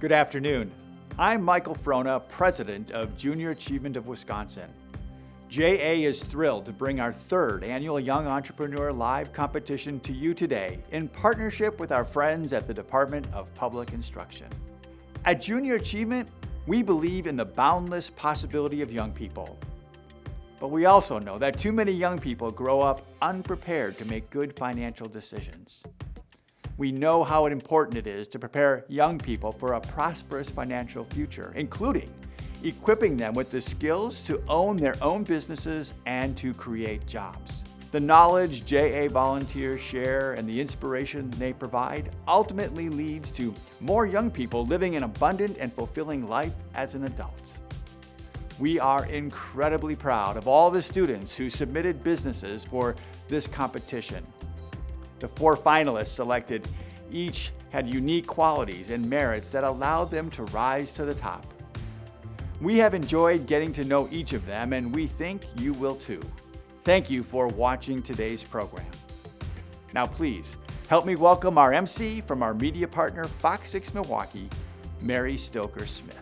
Good afternoon. I'm Michael Frona, President of Junior Achievement of Wisconsin. JA is thrilled to bring our third annual Young Entrepreneur Live competition to you today in partnership with our friends at the Department of Public Instruction. At Junior Achievement, we believe in the boundless possibility of young people. But we also know that too many young people grow up unprepared to make good financial decisions. We know how important it is to prepare young people for a prosperous financial future, including equipping them with the skills to own their own businesses and to create jobs. The knowledge JA volunteers share and the inspiration they provide ultimately leads to more young people living an abundant and fulfilling life as an adult. We are incredibly proud of all the students who submitted businesses for this competition. The 4 finalists selected each had unique qualities and merits that allowed them to rise to the top. We have enjoyed getting to know each of them, and we think you will too. Thank you for watching today's program. Now please, help me welcome our MC from our media partner, Fox 6 Milwaukee, Mary Stoker-Smith.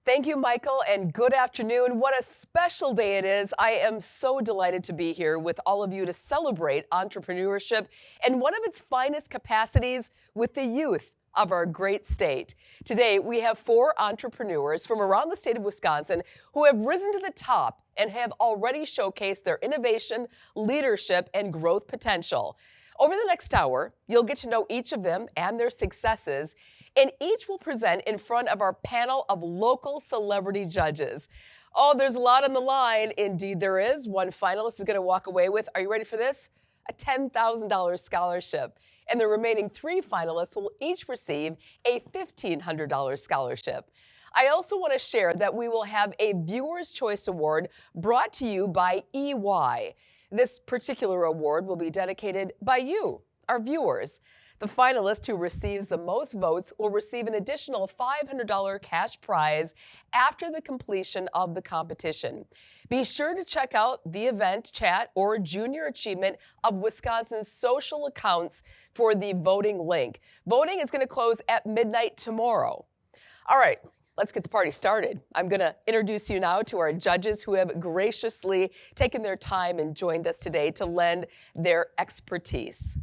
Thank you, Michael, and good afternoon. What a special day it is. I am so delighted to be here with all of you to celebrate entrepreneurship and one of its finest capacities with the youth of our great state. Today, we have 4 entrepreneurs from around the state of Wisconsin who have risen to the top and have already showcased their innovation, leadership, and growth potential. Over the next hour, you'll get to know each of them and their successes, and each will present in front of our panel of local celebrity judges. Oh, there's a lot on the line. Indeed, there is. One finalist is going to walk away with, are you ready for this? A $10,000 scholarship. And the remaining 3 finalists will each receive a $1,500 scholarship. I also want to share that we will have a Viewer's Choice Award brought to you by EY. This particular award will be dedicated by you, our viewers. The finalist who receives the most votes will receive an additional $500 cash prize after the completion of the competition. Be sure to check out the event chat or Junior Achievement of Wisconsin's social accounts for the voting link. Voting is going to close at midnight tomorrow. All right, let's get the party started. I'm going to introduce you now to our judges who have graciously taken their time and joined us today to lend their expertise.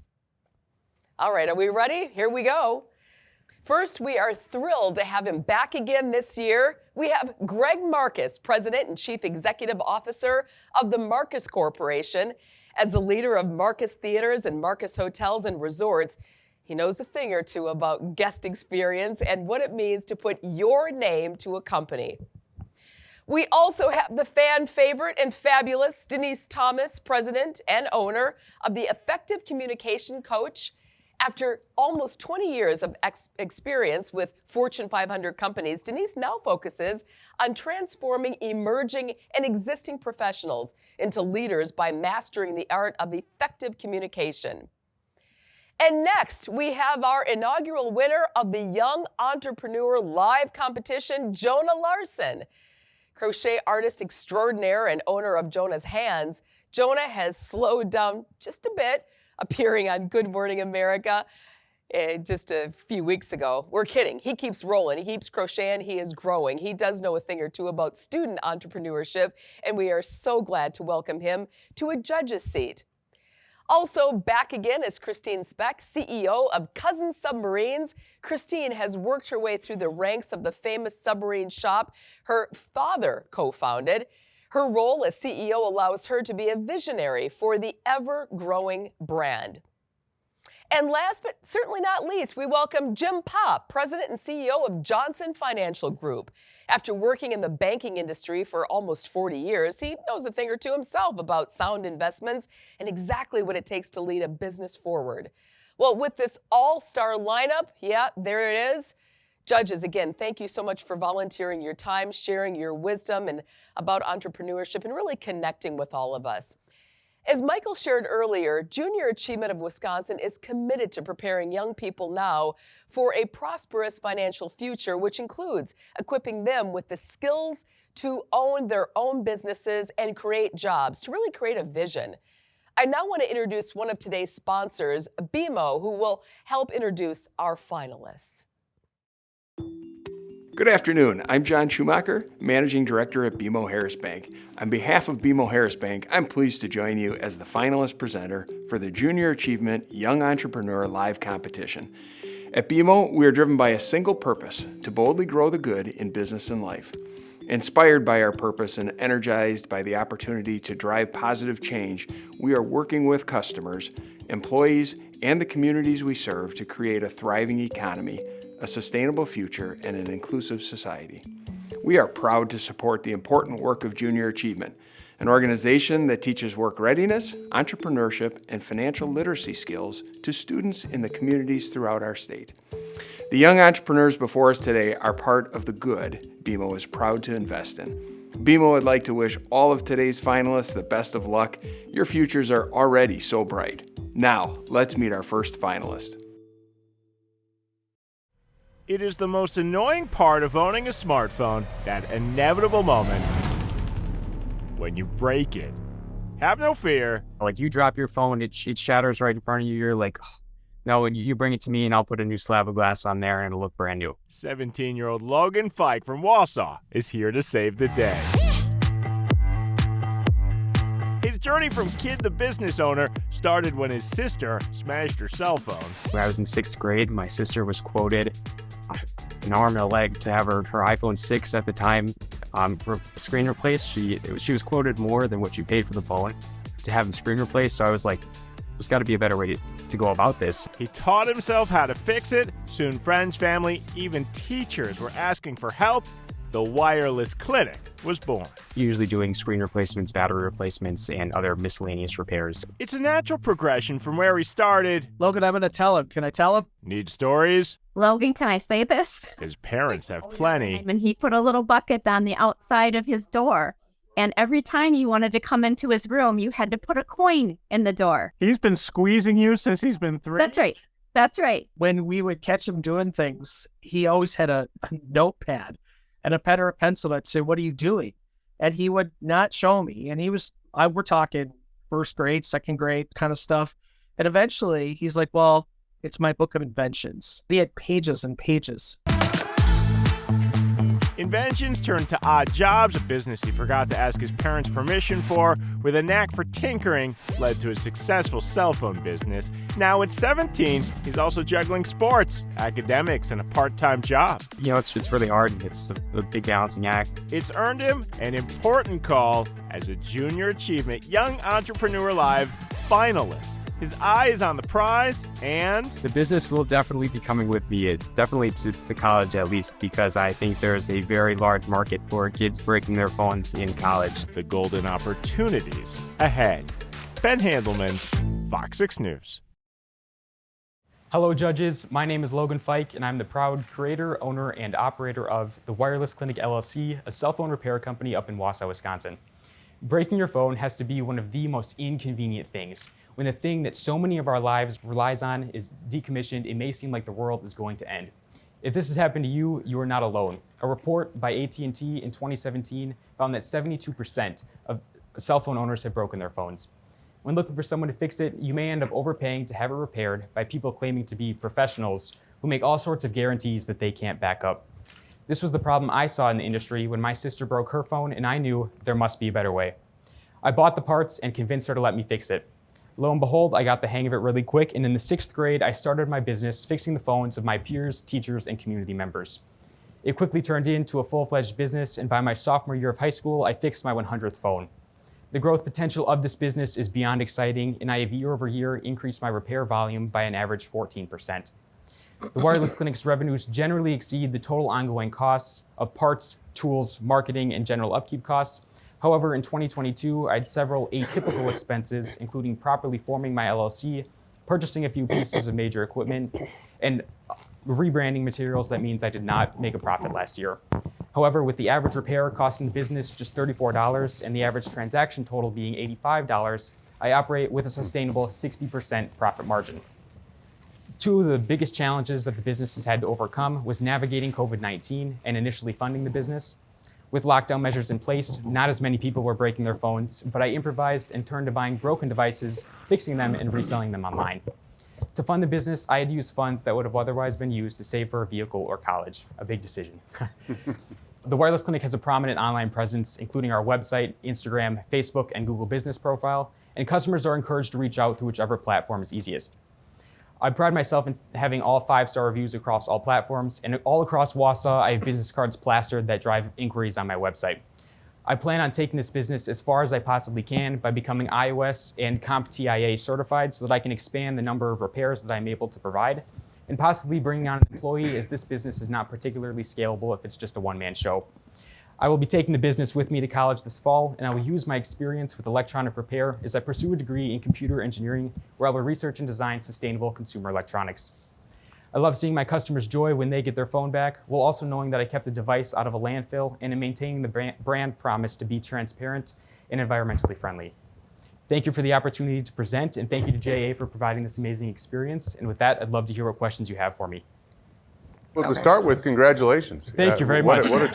All right, are we ready? Here we go. First, we are thrilled to have him back again this year. We have Greg Marcus, President and Chief Executive Officer of the Marcus Corporation. As the leader of Marcus Theaters and Marcus Hotels and Resorts, he knows a thing or two about guest experience and what it means to put your name to a company. We also have the fan favorite and fabulous Denise Thomas, President and owner of the Effective Communication Coach. After almost 20 years of experience with Fortune 500 companies, Denise now focuses on transforming emerging and existing professionals into leaders by mastering the art of effective communication. And next, we have our inaugural winner of the Young Entrepreneur Live competition, Jonah Larson. Crochet artist extraordinaire and owner of Jonah's Hands, Jonah has slowed down just a bit, appearing on Good Morning America just a few weeks ago. We're kidding. He keeps rolling. He keeps crocheting. He is growing. He does know a thing or two about student entrepreneurship, and we are so glad to welcome him to a judge's seat. Also back again is Christine Speck, CEO of Cousin Submarines. Christine has worked her way through the ranks of the famous submarine shop her father co-founded. Her role as CEO allows her to be a visionary for the ever-growing brand. And last but certainly not least, we welcome Jim Popp, President and CEO of Johnson Financial Group. After working in the banking industry for almost 40 years, he knows a thing or two himself about sound investments and exactly what it takes to lead a business forward. Well, with this all-star lineup, yeah, there it is. Judges, again, thank you so much for volunteering your time, sharing your wisdom and about entrepreneurship and really connecting with all of us. As Michael shared earlier, Junior Achievement of Wisconsin is committed to preparing young people now for a prosperous financial future, which includes equipping them with the skills to own their own businesses and create jobs, to really create a vision. I now want to introduce one of today's sponsors, BMO, who will help introduce our finalists. Good afternoon. I'm John Schumacher, Managing Director at BMO Harris Bank. On behalf of BMO Harris Bank, I'm pleased to join you as the finalist presenter for the Junior Achievement Young Entrepreneur Live Competition. At BMO, we are driven by a single purpose: to boldly grow the good in business and life. Inspired by our purpose and energized by the opportunity to drive positive change, we are working with customers, employees, and the communities we serve to create a thriving economy, a sustainable future, and an inclusive society. We are proud to support the important work of Junior Achievement, an organization that teaches work readiness, entrepreneurship, and financial literacy skills to students in the communities throughout our state. The young entrepreneurs before us today are part of the good BMO is proud to invest in. BMO would like to wish all of today's finalists the best of luck. Your futures are already so bright. Now, let's meet our first finalist. It is the most annoying part of owning a smartphone, that inevitable moment when you break it. Have no fear. Like, you drop your phone, it shatters right in front of you. You're like, "Ugh, no, you bring it to me and I'll put a new slab of glass on there and it'll look brand new." 17-year-old Logan Fike from Wausau is here to save the day. His journey from kid to business owner started when his sister smashed her cell phone. When I was in 6th grade, my sister was quoted an arm and a leg to have her iPhone 6 at the time screen replaced. She was quoted more than what she paid for the phone to have the screen replaced. So I was like, there's got to be a better way to go about this. He taught himself how to fix it. Soon friends, family, even teachers were asking for help. The Wireless Clinic was born. Usually doing screen replacements, battery replacements, and other miscellaneous repairs. It's a natural progression from where he started. Logan, I'm going to tell him. Can I tell him? Need stories? Logan, can I say this? His parents have plenty. And he put a little bucket on the outside of his door. And every time you wanted to come into his room, you had to put a coin in the door. He's been squeezing you since he's been 3. That's right. That's right. When we would catch him doing things, he always had a notepad and a pen or a pencil that said, "What are you doing?" And he would not show me. And we're talking 1st grade, 2nd grade kind of stuff. And eventually he's like, "Well, it's my book of inventions." He had pages and pages. Inventions turned to odd jobs, a business he forgot to ask his parents' permission for. With a knack for tinkering, it's led to a successful cell phone business. Now at 17, he's also juggling sports, academics, and a part-time job. You know, it's really hard, and it's a big balancing act. It's earned him an important call as a Junior Achievement Young Entrepreneur Live finalist. His eye is on the prize, and The business will definitely be coming with me, definitely to college at least, because I think there's a very large market for kids breaking their phones in college. the golden opportunities ahead. Ben Handelman, Fox 6 News. Hello, judges. My name is Logan Fike, and I'm the proud creator, owner, and operator of the Wireless Clinic LLC, a cell phone repair company up in Wausau, Wisconsin. Breaking your phone has to be one of the most inconvenient things. When the thing that so many of our lives relies on is decommissioned, it may seem like the world is going to end. If this has happened to you, you are not alone. A report by AT&T in 2017 found that 72% of cell phone owners have broken their phones. When looking for someone to fix it, you may end up overpaying to have it repaired by people claiming to be professionals who make all sorts of guarantees that they can't back up. This was the problem I saw in the industry when my sister broke her phone, and I knew there must be a better way. I bought the parts and convinced her to let me fix it. Lo and behold, I got the hang of it really quick, and in the 6th grade, I started my business fixing the phones of my peers, teachers, and community members. It quickly turned into a full-fledged business, and by my sophomore year of high school, I fixed my 100th phone. The growth potential of this business is beyond exciting, and I have year over year increased my repair volume by an average 14%. The Wireless Clinic's revenues generally exceed the total ongoing costs of parts, tools, marketing, and general upkeep costs. However, in 2022, I had several atypical expenses, including properly forming my LLC, purchasing a few pieces of major equipment, and rebranding materials. That means I did not make a profit last year. However, with the average repair costing the business just $34 and the average transaction total being $85, I operate with a sustainable 60% profit margin. Two of the biggest challenges that the business has had to overcome was navigating COVID-19 and initially funding the business. With lockdown measures in place, not as many people were breaking their phones, but I improvised and turned to buying broken devices, fixing them, and reselling them online. To fund the business, I had used funds that would have otherwise been used to save for a vehicle or college, a big decision. The Wireless Clinic has a prominent online presence, including our website, Instagram, Facebook, and Google Business profile, and customers are encouraged to reach out to whichever platform is easiest. I pride myself in having all 5-star reviews across all platforms, and all across Wausau, I have business cards plastered that drive inquiries on my website. I plan on taking this business as far as I possibly can by becoming iOS and CompTIA certified so that I can expand the number of repairs that I'm able to provide, and possibly bringing on an employee, as this business is not particularly scalable if it's just a one-man show. I will be taking the business with me to college this fall, and I will use my experience with electronic repair as I pursue a degree in computer engineering, where I will research and design sustainable consumer electronics. I love seeing my customers' joy when they get their phone back, while also knowing that I kept the device out of a landfill and in maintaining the brand promise to be transparent and environmentally friendly. Thank you for the opportunity to present, and thank you to JA for providing this amazing experience. And with that, I'd love to hear what questions you have for me. Well, to start with, congratulations. Thank you very much. What a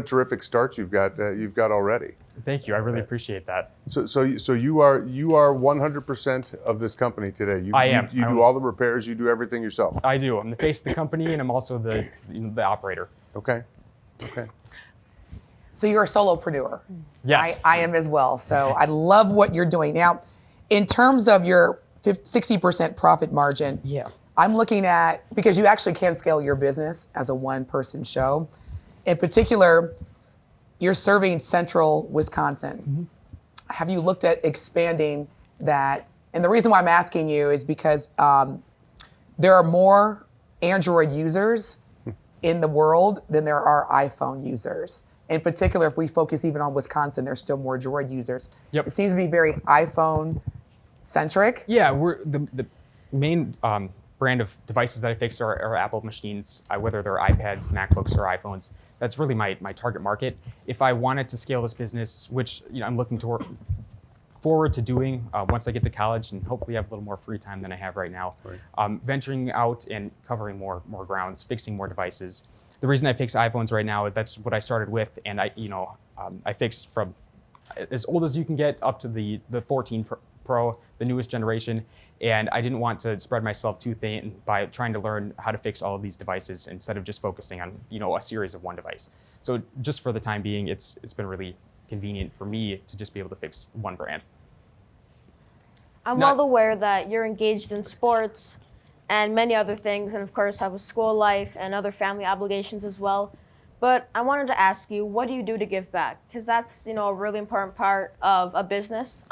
terrific start you've got already. Thank you. I really appreciate that. So you are 100% of this company today. I am. You do all the repairs. You do everything yourself. I do. I'm the face of the company, and I'm also the operator. Okay. So you're a solopreneur. Yes. I am as well. So I love what you're doing. Now, in terms of your 60% profit margin, Yeah. I'm looking at, because you actually can scale your business as a one-person show. In particular, you're serving central Wisconsin. Mm-hmm. Have you looked at expanding that? And the reason why I'm asking you is because there are more Android users in the world than there are iPhone users. In particular, if we focus even on Wisconsin, there's still more Droid users. Yep. It seems to be very iPhone-centric. Yeah, we're the main brand of devices that I fix are Apple machines, whether they're iPads, MacBooks, or iPhones. That's really my target market. If I wanted to scale this business, which I'm looking forward to doing once I get to college and hopefully have a little more free time than I have right now, venturing out and covering more grounds, fixing more devices. The reason I fix iPhones right now, that's what I started with, and I fix from as old as you can get up to the 14 Pro, the newest generation, and I didn't want to spread myself too thin by trying to learn how to fix all of these devices instead of just focusing on a series of one device. So just for the time being, it's been really convenient for me to just be able to fix one brand. I'm well aware that you're engaged in sports and many other things, and of course have a school life and other family obligations as well. But I wanted to ask you, what do you do to give back? Because that's a really important part of a business.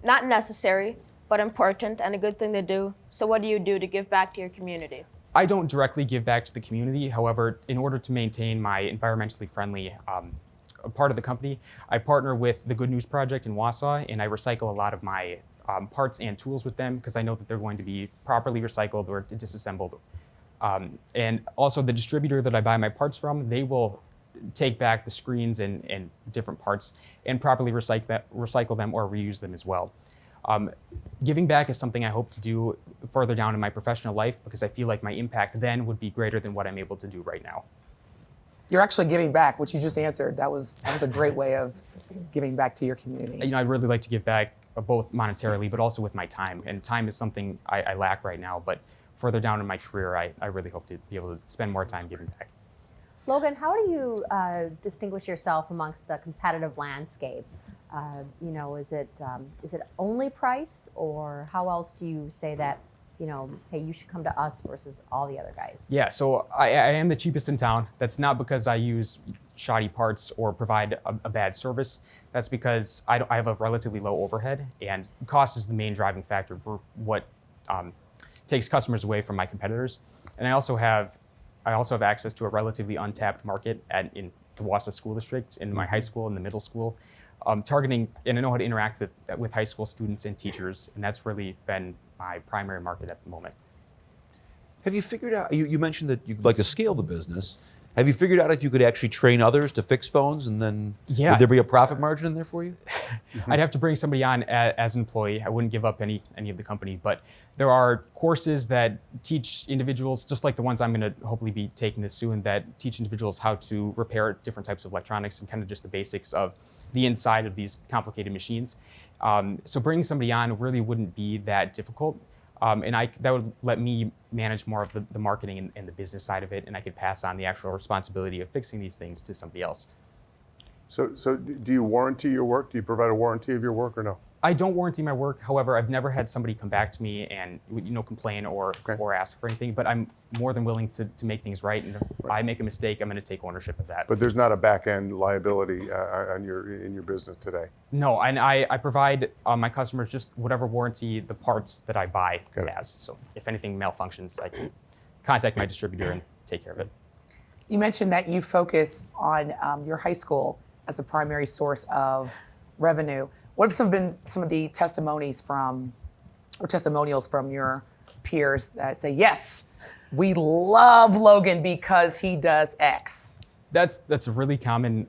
Not necessary, but important and a good thing to do. So what do you do to give back to your community? I don't directly give back to the community. However, in order to maintain my environmentally friendly part of the company, I partner with the Good News Project in Wausau, and I recycle a lot of my parts and tools with them because I know that they're going to be properly recycled or disassembled. And also the distributor that I buy my parts from, they will take back the screens and different parts and properly recycle them or reuse them as well. Giving back is something I hope to do further down in my professional life because I feel like my impact then would be greater than what I'm able to do right now. You're actually giving back, which you just answered. That was a great way of giving back to your community. I'd really like to give back both monetarily, but also with my time. And time is something I lack right now, but further down in my career, I really hope to be able to spend more time giving back. Logan, how do you distinguish yourself amongst the competitive landscape? Is it only price, or how else do you say that, hey, you should come to us versus all the other guys? Yeah, so I am the cheapest in town. That's not because I use shoddy parts or provide a bad service. That's because I have a relatively low overhead, and cost is the main driving factor for what takes customers away from my competitors. And I also have access to a relatively untapped market in the Wausau School District, in my high school and the middle school, targeting, and I know how to interact with high school students and teachers, and that's really been my primary market at the moment. Have you figured out, you mentioned that you'd like to scale the business. Have you figured out if you could actually train others to fix phones, and then Yeah. would there be a profit margin in there for you? I'd have to bring somebody on as an employee. I wouldn't give up any of the company, but there are courses that teach individuals, just like the ones I'm going to hopefully be taking this soon, that teach individuals how to repair different types of electronics and kind of just the basics of the inside of these complicated machines. So bringing somebody on really wouldn't be that difficult. And that would let me manage more of the marketing and the business side of it, and I could pass on the actual responsibility of fixing these things to somebody else. So do you warranty your work? Do you provide a warranty of your work or no? I don't warranty my work. However, I've never had somebody come back to me and complain or ask for anything. But I'm more than willing to make things right. And if I make a mistake, I'm going to take ownership of that. But there's not a back end liability in your business today. No, and I provide my customers just whatever warranty the parts that I buy has. So if anything malfunctions, I can contact my distributor and take care of it. You mentioned that you focus on your high school as a primary source of revenue. What have been some of the testimonials from your peers that say, yes, we love Logan because he does X? That's a really common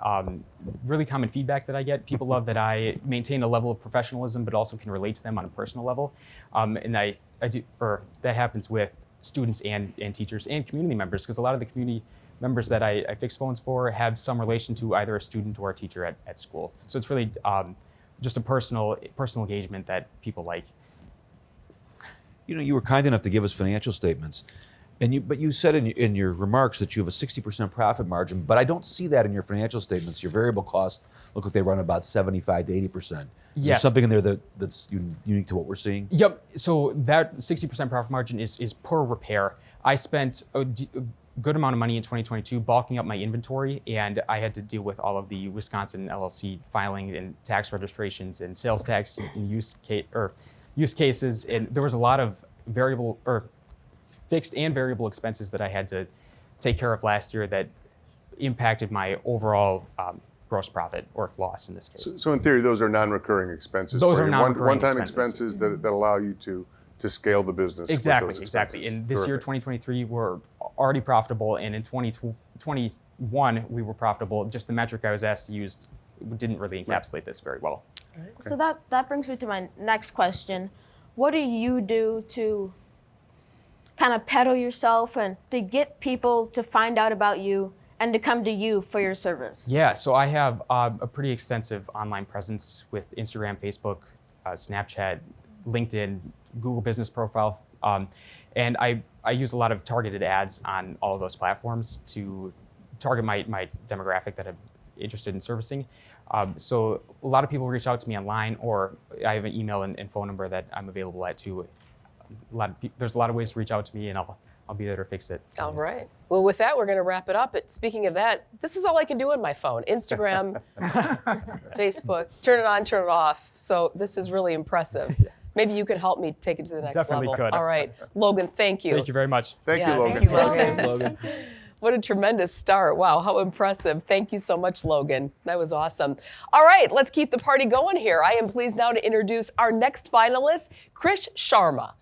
feedback that I get. People love that I maintain a level of professionalism, but also can relate to them on a personal level. And I do, or that happens with students and teachers and community members, because a lot of the community members that I fix phones for have some relation to either a student or a teacher at school. So it's really just a personal engagement that people like. You were kind enough to give us financial statements, but you said in your remarks that you have a 60% profit margin, but I don't see that in your financial statements. Your variable costs look like they run about 75 to 80%. Is there something in there that's unique to what we're seeing? Yep. So that 60% profit margin is per repair. I spent a good amount of money in 2022 bulking up my inventory, and I had to deal with all of the Wisconsin LLC filing and tax registrations and sales tax and use cases, and there was a lot of fixed and variable expenses that I had to take care of last year that impacted my overall gross profit or loss in this case. So in theory, those are non-recurring expenses. Those are non-recurring one-time expenses that allow you to scale the business. Exactly. And this year, 2023, we're already profitable, and in 2021, we were profitable. Just the metric I was asked to use didn't really encapsulate this very well. So that brings me to my next question. What do you do to kind of peddle yourself and to get people to find out about you and to come to you for your service? Yeah, so I have a pretty extensive online presence with Instagram, Facebook, Snapchat, LinkedIn, Google Business Profile, and I use a lot of targeted ads on all of those platforms to target my demographic that I'm interested in servicing. So a lot of people reach out to me online, or I have an email and phone number that I'm available at too. There's a lot of ways to reach out to me, and I'll be there to fix it. All right. Well, with that, we're going to wrap it up. But speaking of that, this is all I can do on my phone. Instagram, Facebook, turn it on, turn it off. So this is really impressive. Maybe you can help me take it to the next Definitely level. could. All right. Logan, thank you. Thank you very much. Thank you, Logan. Thank you, Logan. Thanks, Logan. What a tremendous start. Wow, how impressive. Thank you so much, Logan. That was awesome. All right, let's keep the party going here. I am pleased now to introduce our next finalist, Krish Sharma.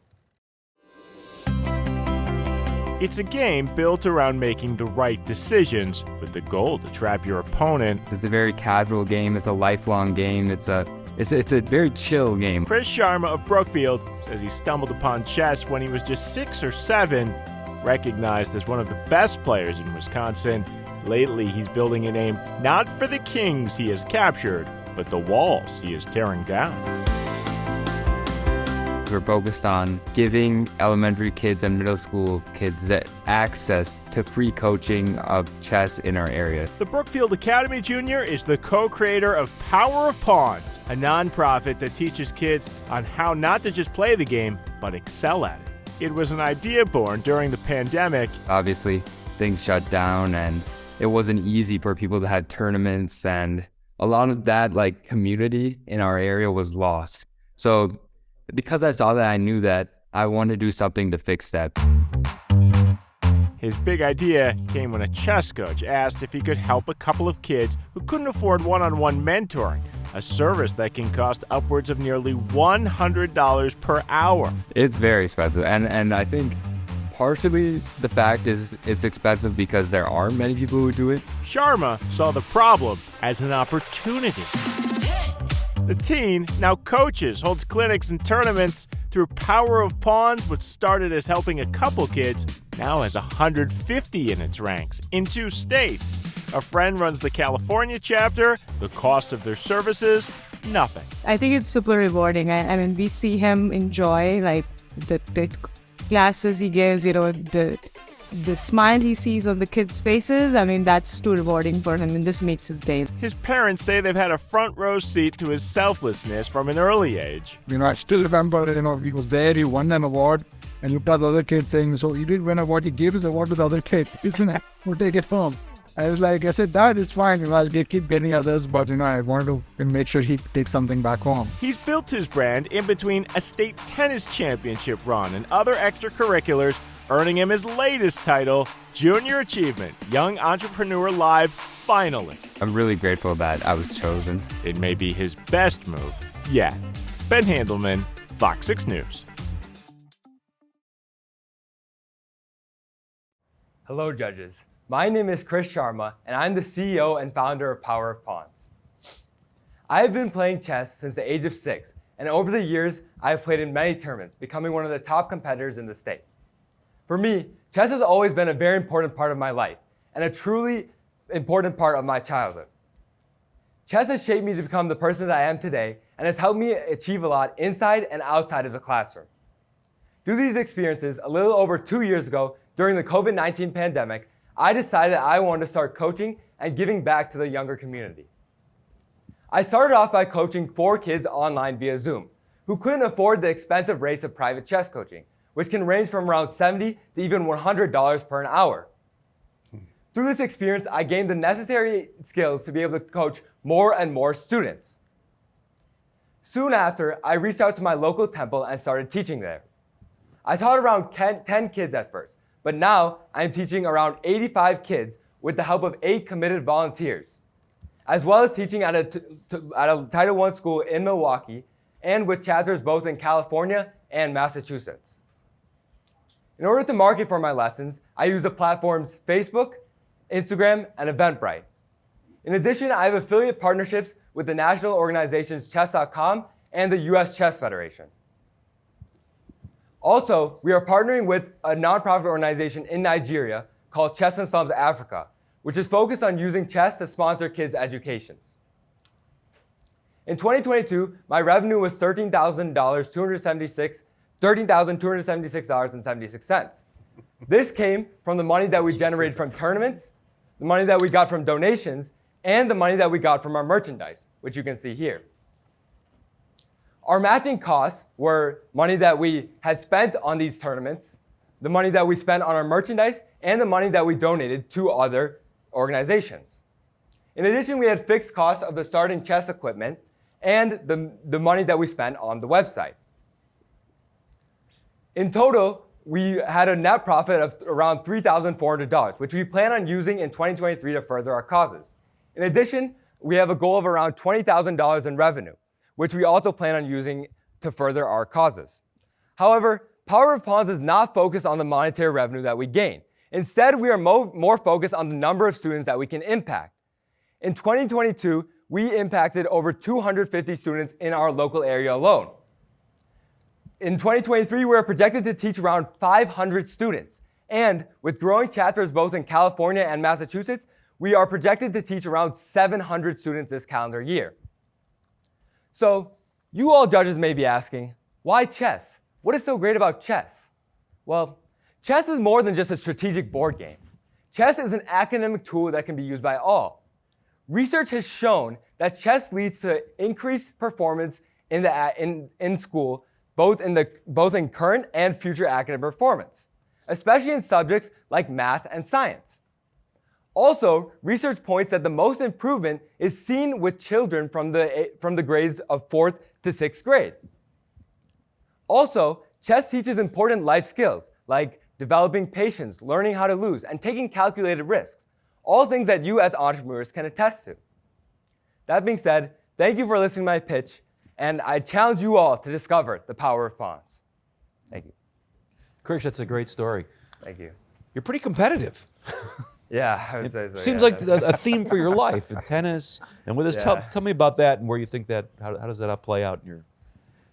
It's a game built around making the right decisions with the goal to trap your opponent. It's a very casual game. It's a lifelong game. It's a very chill game. Krish Sharma of Brookfield says he stumbled upon chess when he was just 6 or 7, recognized as one of the best players in Wisconsin. Lately, he's building a name not for the kings he has captured, but the walls he is tearing down. We're focused on giving elementary kids and middle school kids that access to free coaching of chess in our area. The Brookfield Academy Junior is the co-creator of Power of Pawns, a nonprofit that teaches kids on how not to just play the game, but excel at it. It was an idea born during the pandemic. Obviously, things shut down, and it wasn't easy for people that had tournaments, and a lot of that community in our area was lost. So because I saw that, I knew that I wanted to do something to fix that. His big idea came when a chess coach asked if he could help a couple of kids who couldn't afford one-on-one mentoring, a service that can cost upwards of nearly $100 per hour. It's very expensive, and I think partially the fact is it's expensive because there are many people who do it. Sharma saw the problem as an opportunity. The teen now coaches, holds clinics and tournaments through Power of Pawns, which started as helping a couple kids, now has 150 in its ranks in 2 states. A friend runs the California chapter. The cost of their services, nothing. I think it's super rewarding. I mean, we see him enjoy like the classes he gives, the smile he sees on the kids' faces. I mean, that's too rewarding for him, and this makes his day. His parents say they've had a front row seat to his selflessness from an early age. I still remember, he was there, he won an award, and looked at the other kid saying, so he did win an award, he gave his award to the other kid. We'll take it home. I said, Dad, it's fine, I'll keep getting others, but I wanted to make sure he takes something back home. He's built his brand in between a state tennis championship run and other extracurriculars, earning him his latest title, Junior Achievement Young Entrepreneur Live finalist. I'm really grateful that I was chosen. It may be his best move yet. Ben Handelman, Fox 6 News. Hello, judges. My name is Chris Sharma, and I'm the CEO and founder of Power of Pawns. I have been playing chess since the age of 6, and over the years, I have played in many tournaments, becoming one of the top competitors in the state. For me, chess has always been a very important part of my life, and a truly important part of my childhood. Chess has shaped me to become the person that I am today, and has helped me achieve a lot inside and outside of the classroom. Through these experiences, a little over 2 years ago, during the COVID-19 pandemic, I decided that I wanted to start coaching and giving back to the younger community. I started off by coaching 4 kids online via Zoom, who couldn't afford the expensive rates of private chess coaching, which can range from around $70 to even $100 per an hour. Through this experience, I gained the necessary skills to be able to coach more and more students. Soon after, I reached out to my local temple and started teaching there. I taught around 10 kids at first, but now I'm teaching around 85 kids with the help of 8 committed volunteers, as well as teaching at a Title I school in Milwaukee and with chapters both in California and Massachusetts. In order to market for my lessons, I use the platforms Facebook, Instagram, and Eventbrite. In addition, I have affiliate partnerships with the national organizations Chess.com and the US Chess Federation. Also, we are partnering with a nonprofit organization in Nigeria called Chess and Slums Africa, which is focused on using chess to sponsor kids' educations. In 2022, my revenue was $13,276.76. This came from the money that we generated from tournaments, the money that we got from donations, and the money that we got from our merchandise, which you can see here. Our matching costs were money that we had spent on these tournaments, the money that we spent on our merchandise, and the money that we donated to other organizations. In addition, we had fixed costs of the starting chess equipment and the money that we spent on the website. In total, we had a net profit of around $3,400, which we plan on using in 2023 to further our causes. In addition, we have a goal of around $20,000 in revenue, which we also plan on using to further our causes. However, Power of Pawns is not focused on the monetary revenue that we gain. Instead, we are more focused on the number of students that we can impact. In 2022, we impacted over 250 students in our local area alone. In 2023, we are projected to teach around 500 students. And with growing chapters both in California and Massachusetts, we are projected to teach around 700 students this calendar year. So, you all judges may be asking, why chess? What is so great about chess? Well, chess is more than just a strategic board game. Chess is an academic tool that can be used by all. Research has shown that chess leads to increased performance in school, both in current and future academic performance, especially in subjects like math and science. Also, research points that the most improvement is seen with children from the grades of 4th to 6th grade. Also, chess teaches important life skills like developing patience, learning how to lose, and taking calculated risks, all things that you as entrepreneurs can attest to. That being said, thank you for listening to my pitch, and I challenge you all to discover the power of pawns. Thank you. Krish, that's a great story. Thank you. You're pretty competitive. Yeah, I would say so. Seems yeah. like a theme for your life, in tennis and with this. Yeah. Tell me about that and where you think that, how does that play out in your...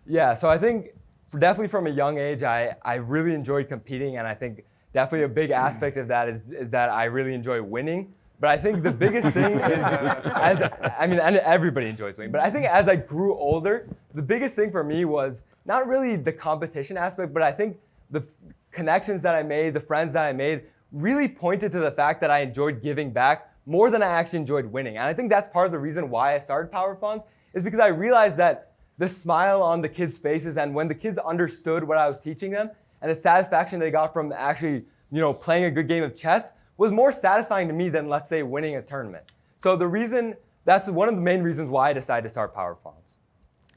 Yeah, so I think definitely from a young age, I really enjoyed competing, and I think definitely a big aspect of that is that I really enjoy winning. But I think the biggest thing is, and everybody enjoys winning, but I think as I grew older, the biggest thing for me was not really the competition aspect, but I think the connections that I made, the friends that I made, really pointed to the fact that I enjoyed giving back more than I actually enjoyed winning. And I think that's part of the reason why I started Power of Pawns, is because I realized that the smile on the kids' faces, and when the kids understood what I was teaching them, and the satisfaction they got from actually, playing a good game of chess, was more satisfying to me than, let's say, winning a tournament. So that's one of the main reasons why I decided to start Power of Pawns.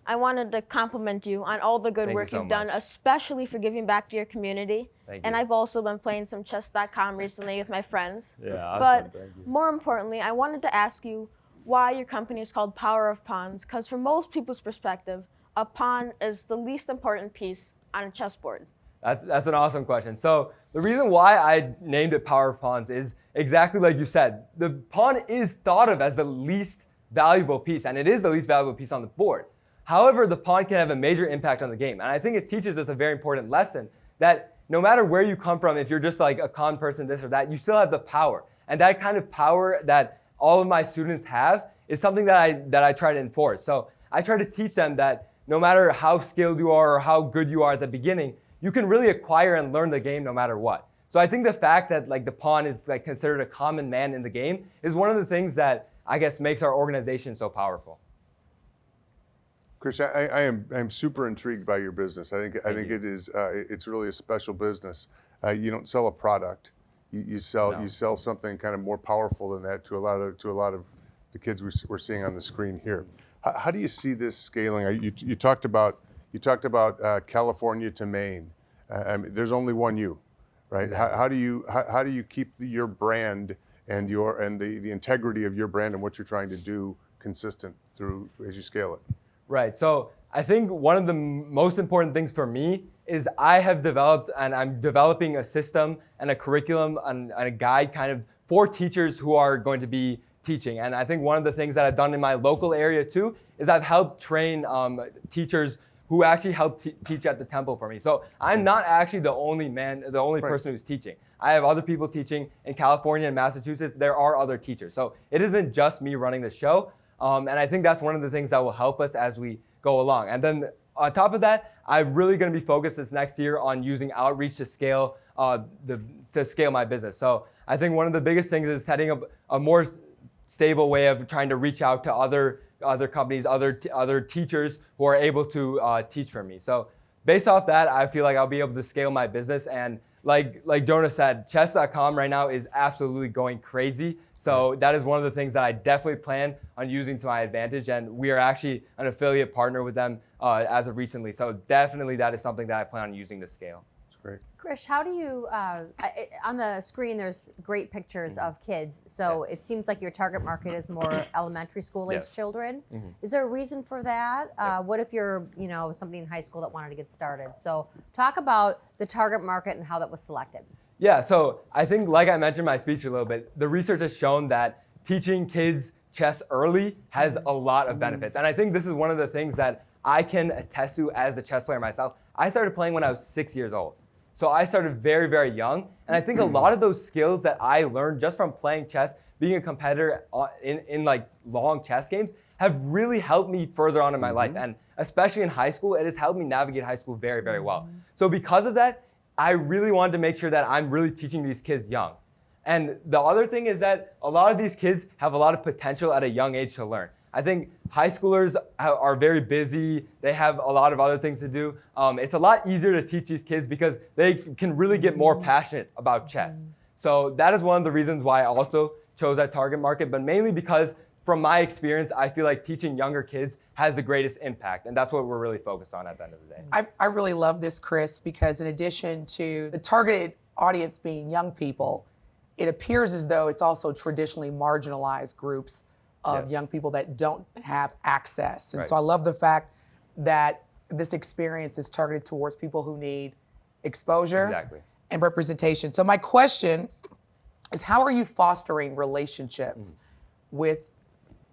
I wanted to compliment you on all the good Thank work you so you've done, much. especially for giving back to your community. Thank And you. I've also been playing some chess.com recently with my friends. Yeah, awesome. But Thank you. more importantly, I wanted to ask you why your company is called Power of Pawns, because from most people's perspective, a pawn is the least important piece on a chessboard. That's an awesome question. So the reason why I named it Power of Pawns is exactly like you said. The pawn is thought of as the least valuable piece, and it is the least valuable piece on the board. However, the pawn can have a major impact on the game. And I think it teaches us a very important lesson that no matter where you come from, if you're just like a con person, this or that, you still have the power. And that kind of power that all of my students have is something that I try to enforce. So I try to teach them that no matter how skilled you are or how good you are at the beginning, you can really acquire and learn the game no matter what. So I think the fact that the pawn is considered a common man in the game is one of the things that I guess makes our organization so powerful. Chris, I am super intrigued by your business. I think it is it's really a special business. You don't sell a product. You sell something kind of more powerful than that to a lot of the kids we're seeing on the screen here. How do you see this scaling? You talked about California to Maine. There's only one you, right? Exactly. How do you keep your brand and the integrity of your brand and what you're trying to do consistent through as you scale it? Right. So I think one of the most important things for me is I have developed and I'm developing a system and a curriculum and a guide kind of for teachers who are going to be teaching. And I think one of the things that I've done in my local area too is I've helped train teachers who actually help teach at the temple for me. So I'm not actually the only person who's teaching. I have other people teaching in California and Massachusetts. There are other teachers. So it isn't just me running the show. And I think that's one of the things that will help us as we go along. And then on top of that, I'm really going to be focused this next year on using outreach to scale my business. So I think one of the biggest things is setting up a more stable way of trying to reach out to other companies, other teachers who are able to teach for me. So based off that, I feel like I'll be able to scale my business. And like Jonah said, chess.com right now is absolutely going crazy. So that is one of the things that I definitely plan on using to my advantage. And we are actually an affiliate partner with them as of recently. So definitely that is something that I plan on using to scale. That's great. Krish, how do you, on the screen there's great pictures of kids, so it seems like your target market is more elementary school age children. Is there a reason for that? What if you're, somebody in high school that wanted to get started? So talk about the target market and how that was selected. Yeah, so I think like I mentioned in my speech a little bit, the research has shown that teaching kids chess early has a lot of benefits. And I think this is one of the things that I can attest to as a chess player myself. I started playing when I was 6 years old. So I started very, very young. And I think a lot of those skills that I learned just from playing chess, being a competitor in long chess games, have really helped me further on in my life. And especially in high school, it has helped me navigate high school very, very well. So because of that, I really wanted to make sure that I'm really teaching these kids young. And the other thing is that a lot of these kids have a lot of potential at a young age to learn. I think high schoolers are very busy. They have a lot of other things to do. It's a lot easier to teach these kids because they can really get more passionate about chess. So that is one of the reasons why I also chose that target market, but mainly because from my experience, I feel like teaching younger kids has the greatest impact. And that's what we're really focused on at the end of the day. I really love this, Chris, because in addition to the targeted audience being young people, it appears as though it's also traditionally marginalized groups of young people that don't have access. And so I love the fact that this experience is targeted towards people who need exposure. Exactly. and representation. So my question is, how are you fostering relationships with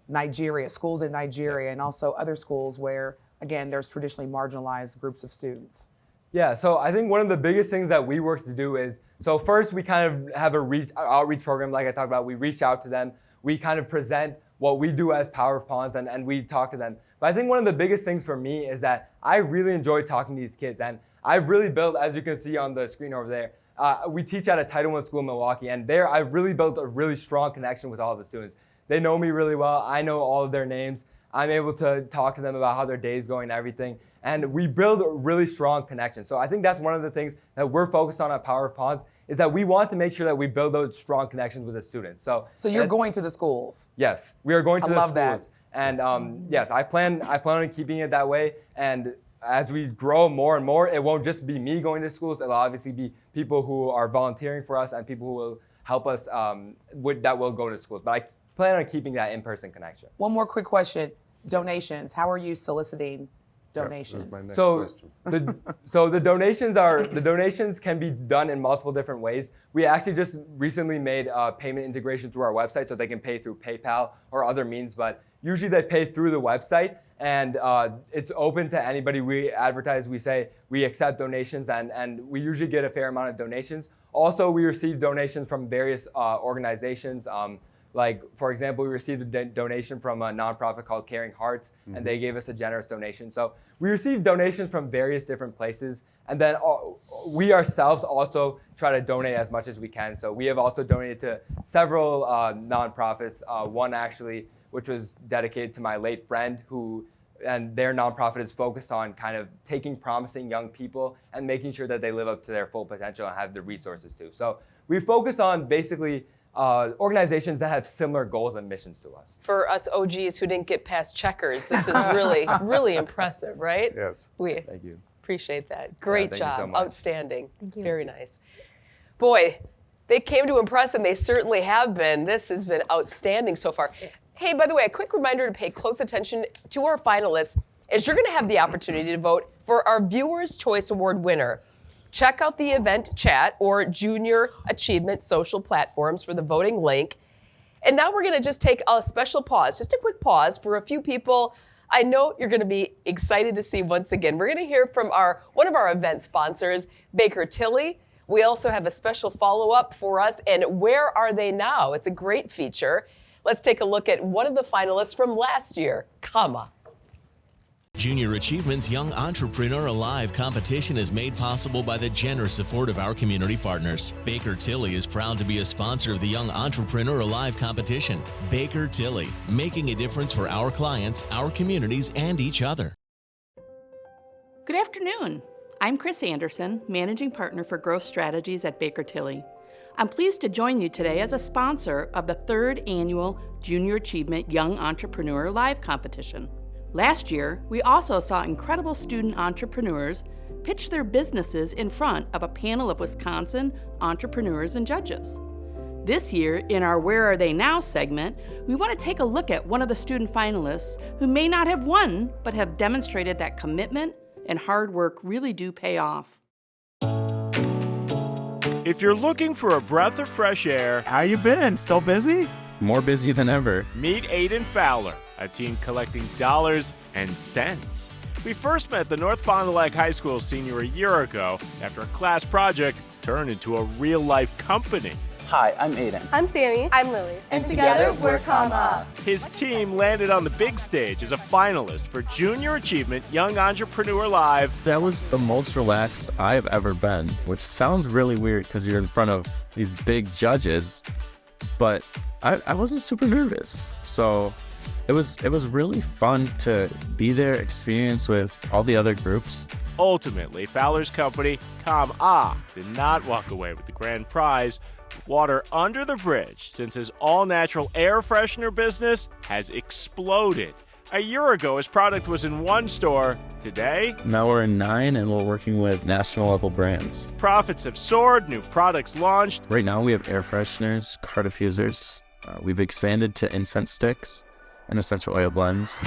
Nigeria, schools in Nigeria, and also other schools where, again, there's traditionally marginalized groups of students? Yeah, so I think one of the biggest things that we work to do is, so first we kind of have a outreach program like I talked about. We reach out to them. We kind of present what we do as Power of Pawns, and we talk to them. But I think one of the biggest things for me is that I really enjoy talking to these kids. And I've really built, as you can see on the screen over there, we teach at a Title I school in Milwaukee. And there I've really built a really strong connection with all of the students. They know me really well. I know all of their names. I'm able to talk to them about how their day is going and everything. And we build a really strong connection. So I think that's one of the things that we're focused on at Power of Pawns, is that we want to make sure that we build those strong connections with the students. So you're going to the schools? Yes, we are going to the schools. I love that. And yes, I plan on keeping it that way. And as we grow more and more, it won't just be me going to schools. It'll obviously be people who are volunteering for us and people who will help us that will go to schools. But I plan on keeping that in-person connection. One more quick question. Donations. How are you soliciting donations? So the donations can be done in multiple different ways. We actually just recently made a payment integration through our website, so they can pay through PayPal or other means, but usually they pay through the website, and it's open to anybody. We advertise, we say we accept donations, and we usually get a fair amount of donations. Also, we receive donations from various organizations. Like, for example, we received a donation from a nonprofit called Caring Hearts, and they gave us a generous donation. So we receive donations from various different places, and then we ourselves also try to donate as much as we can. So we have also donated to several nonprofits, one actually, which was dedicated to my late friend, and their nonprofit is focused on kind of taking promising young people and making sure that they live up to their full potential and have the resources to. So we focus on basically organizations that have similar goals and missions to us. For us OGs who didn't get past checkers, this is really, really impressive, right? Yes. Thank you. Appreciate that. Great thank you job. so much. Outstanding. Thank you. Very nice. Boy, they came to impress, and they certainly have been. This has been outstanding so far. Hey, by the way, a quick reminder to pay close attention to our finalists, as you're going to have the opportunity to vote for our Viewers' Choice Award winner. Check out the event chat or Junior Achievement social platforms for the voting link. And now we're going to just take a special pause, just a quick pause for a few people I know you're going to be excited to see once again. We're going to hear from one of our event sponsors, Baker Tilly. We also have a special follow-up for us, and Where Are They Now? It's a great feature. Let's take a look at one of the finalists from last year, Kama. Junior Achievement's Young Entrepreneur Alive competition is made possible by the generous support of our community partners. Baker Tilly is proud to be a sponsor of the Young Entrepreneur Alive competition. Baker Tilly, making a difference for our clients, our communities, and each other. Good afternoon. I'm Chris Anderson, Managing Partner for Growth Strategies at Baker Tilly. I'm pleased to join you today as a sponsor of the 3rd Annual Junior Achievement Young Entrepreneur Alive competition. Last year, we also saw incredible student entrepreneurs pitch their businesses in front of a panel of Wisconsin entrepreneurs and judges. This year, in our Where Are They Now segment, we want to take a look at one of the student finalists who may not have won, but have demonstrated that commitment and hard work really do pay off. If you're looking for a breath of fresh air, How you been? Still busy? More busy than ever. meet Aiden Fowler, a teen collecting dollars and cents. We first met at the North Fond du Lac High School senior a year ago after a class project turned into a real-life company. Hi, I'm Aiden. I'm Sammy. I'm Lily. And together, we're Kama. His team landed on the big stage as a finalist for Junior Achievement Young Entrepreneur Live. That was the most relaxed I've ever been, which sounds really weird because you're in front of these big judges, but I wasn't super nervous. So it was really fun to be there, experience with all the other groups. Ultimately, Fowler's company, Com-Ah, did not walk away with the grand prize, water under the bridge, since his all-natural air freshener business has exploded. A year ago, his product was in one store. Today, Now we're in 9 and we're working with national level brands. profits have soared, new products launched. Right now we have air fresheners, car diffusers. We've expanded to incense sticks and essential oil blends.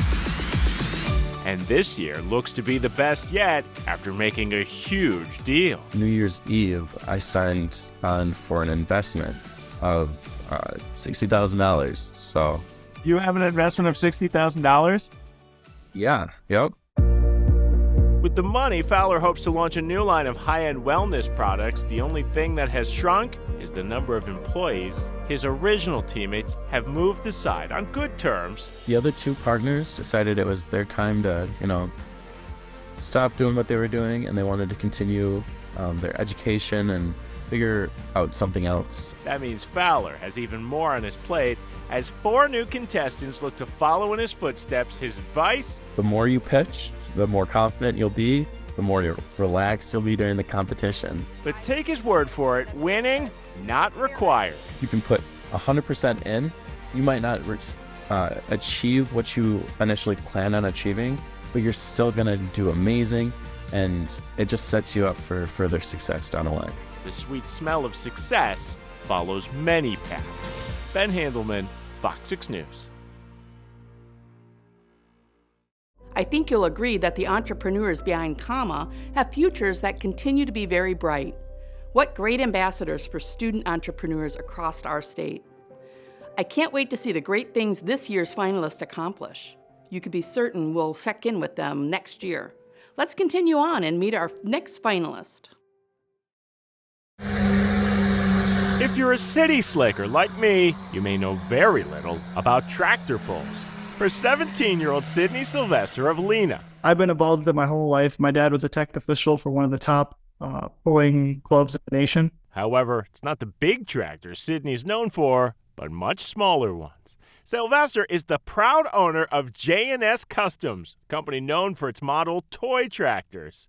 And this year looks to be the best yet after making a huge deal. New Year's Eve, I signed on for an investment of $60,000. So you have an investment of $60,000? Yeah, yep. With the money, Fowler hopes to launch a new line of high-end wellness products. The only thing that has shrunk is the number of employees. His original teammates have moved aside on good terms. The other two partners decided it was their time to, stop doing what they were doing, and they wanted to continue their education and figure out something else. That means Fowler has even more on his plate as 4 new contestants look to follow in his footsteps. His advice? The more you pitch, the more confident you'll be, the more relaxed you'll be during the competition. But take his word for it, winning, not required. You can put 100% in. You might not achieve what you initially planned on achieving, but you're still gonna do amazing, and it just sets you up for further success down the line. The sweet smell of success follows many paths. Ben Handelman, Fox 6 News. I think you'll agree that the entrepreneurs behind Comma have futures that continue to be very bright. What great ambassadors for student entrepreneurs across our state. I can't wait to see the great things this year's finalists accomplish. You can be certain we'll check in with them next year. Let's continue on and meet our next finalist. If you're a city slicker like me, you may know very little about tractor pulls. For 17-year-old Sydney Sylvester of Lena. I've been involved with it my whole life. My dad was a tech official for one of the top pulling clubs in the nation. However, it's not the big tractors Sydney's known for, but much smaller ones. Sylvester is the proud owner of J&S Customs, a company known for its model toy tractors.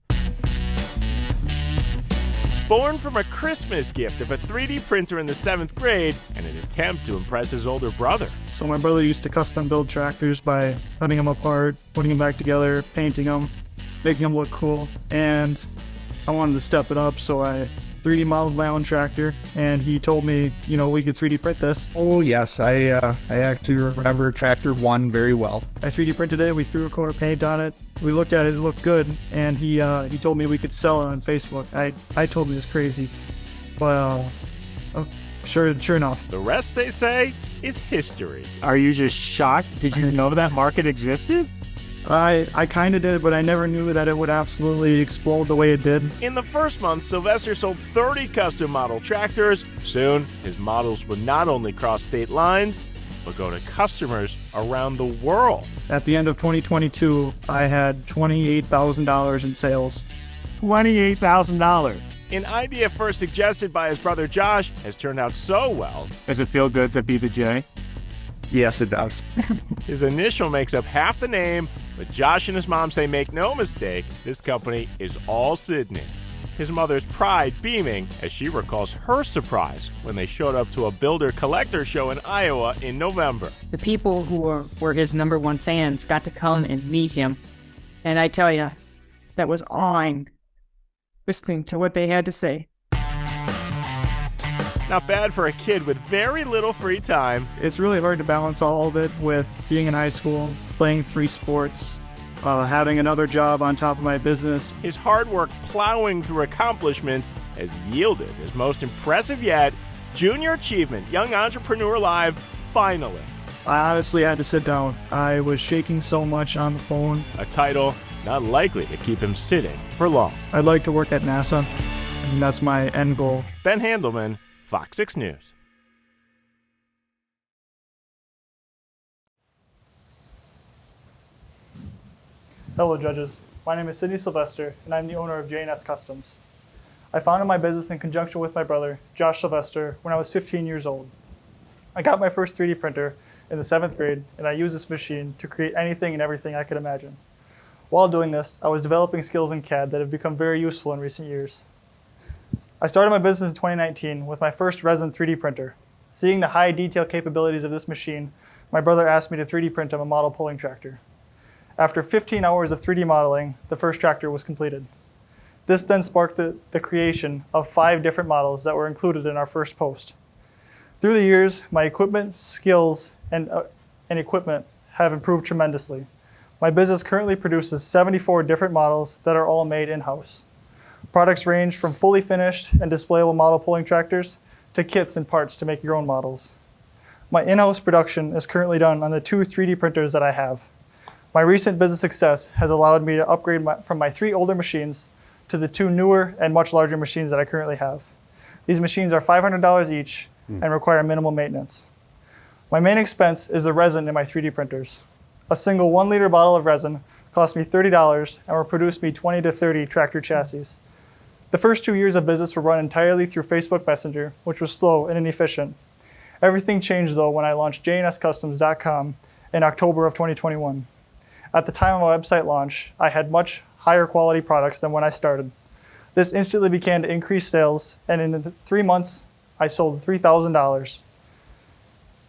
Born from a Christmas gift of a 3D printer in the 7th grade and an attempt to impress his older brother. So my brother used to custom build tractors by cutting them apart, putting them back together, painting them, making them look cool. And I wanted to step it up, so I 3D modeled my own tractor, and he told me, we could 3D print this. Oh yes, I actually remember Tractor 1 very well. I 3D printed it, we threw a coat of paint on it, we looked at it, it looked good, and he told me we could sell it on Facebook. I told him it was crazy, but sure enough. The rest, they say, is history. Are you just shocked? Did you know that market existed? I kind of did, but I never knew that it would absolutely explode the way it did. In the first month, Sylvester sold 30 custom model tractors. Soon, his models would not only cross state lines, but go to customers around the world. At the end of 2022, I had $28,000 in sales. $28,000. An idea first suggested by his brother Josh has turned out so well. Does it feel good to be the J? Yes, it does. His initial makes up half the name, but Josh and his mom say make no mistake, this company is all Sydney. His mother's pride beaming as she recalls her surprise when they showed up to a builder-collector show in Iowa in November. The people who were his #1 fans got to come and meet him. And I tell you, that was awing, listening to what they had to say. Not bad for a kid with very little free time. It's really hard to balance all of it with being in high school, playing 3 sports, having another job on top of my business. His hard work plowing through accomplishments has yielded his most impressive yet, Junior Achievement Young Entrepreneur Live finalist. I honestly had to sit down. I was shaking so much on the phone. A title not likely to keep him sitting for long. I'd like to work at NASA, and that's my end goal. Ben Handelman, Fox 6 News. Hello judges, my name is Sydney Sylvester and I'm the owner of J&S Customs. I founded my business in conjunction with my brother, Josh Sylvester, when I was 15 years old. I got my first 3D printer in the 7th grade and I used this machine to create anything and everything I could imagine. While doing this, I was developing skills in CAD that have become very useful in recent years. I started my business in 2019 with my first resin 3D printer. Seeing the high detail capabilities of this machine, my brother asked me to 3D print him a model pulling tractor. After 15 hours of 3D modeling, the first tractor was completed. This then sparked the creation of 5 different models that were included in our first post. Through the years, my equipment, skills, and equipment have improved tremendously. My business currently produces 74 different models that are all made in-house. Products range from fully finished and displayable model pulling tractors to kits and parts to make your own models. My in-house production is currently done on the 2 3D printers that I have. My recent business success has allowed me to upgrade from my 3 older machines to the 2 newer and much larger machines that I currently have. These machines are $500 each and require minimal maintenance. My main expense is the resin in my 3D printers. A single 1 liter bottle of resin cost me $30 and will produce me 20 to 30 tractor chassis. The first 2 years of business were run entirely through Facebook Messenger, which was slow and inefficient. Everything changed though when I launched jnscustoms.com in October of 2021. At the time of my website launch, I had much higher quality products than when I started. This instantly began to increase sales, and in 3 months, I sold $3,000.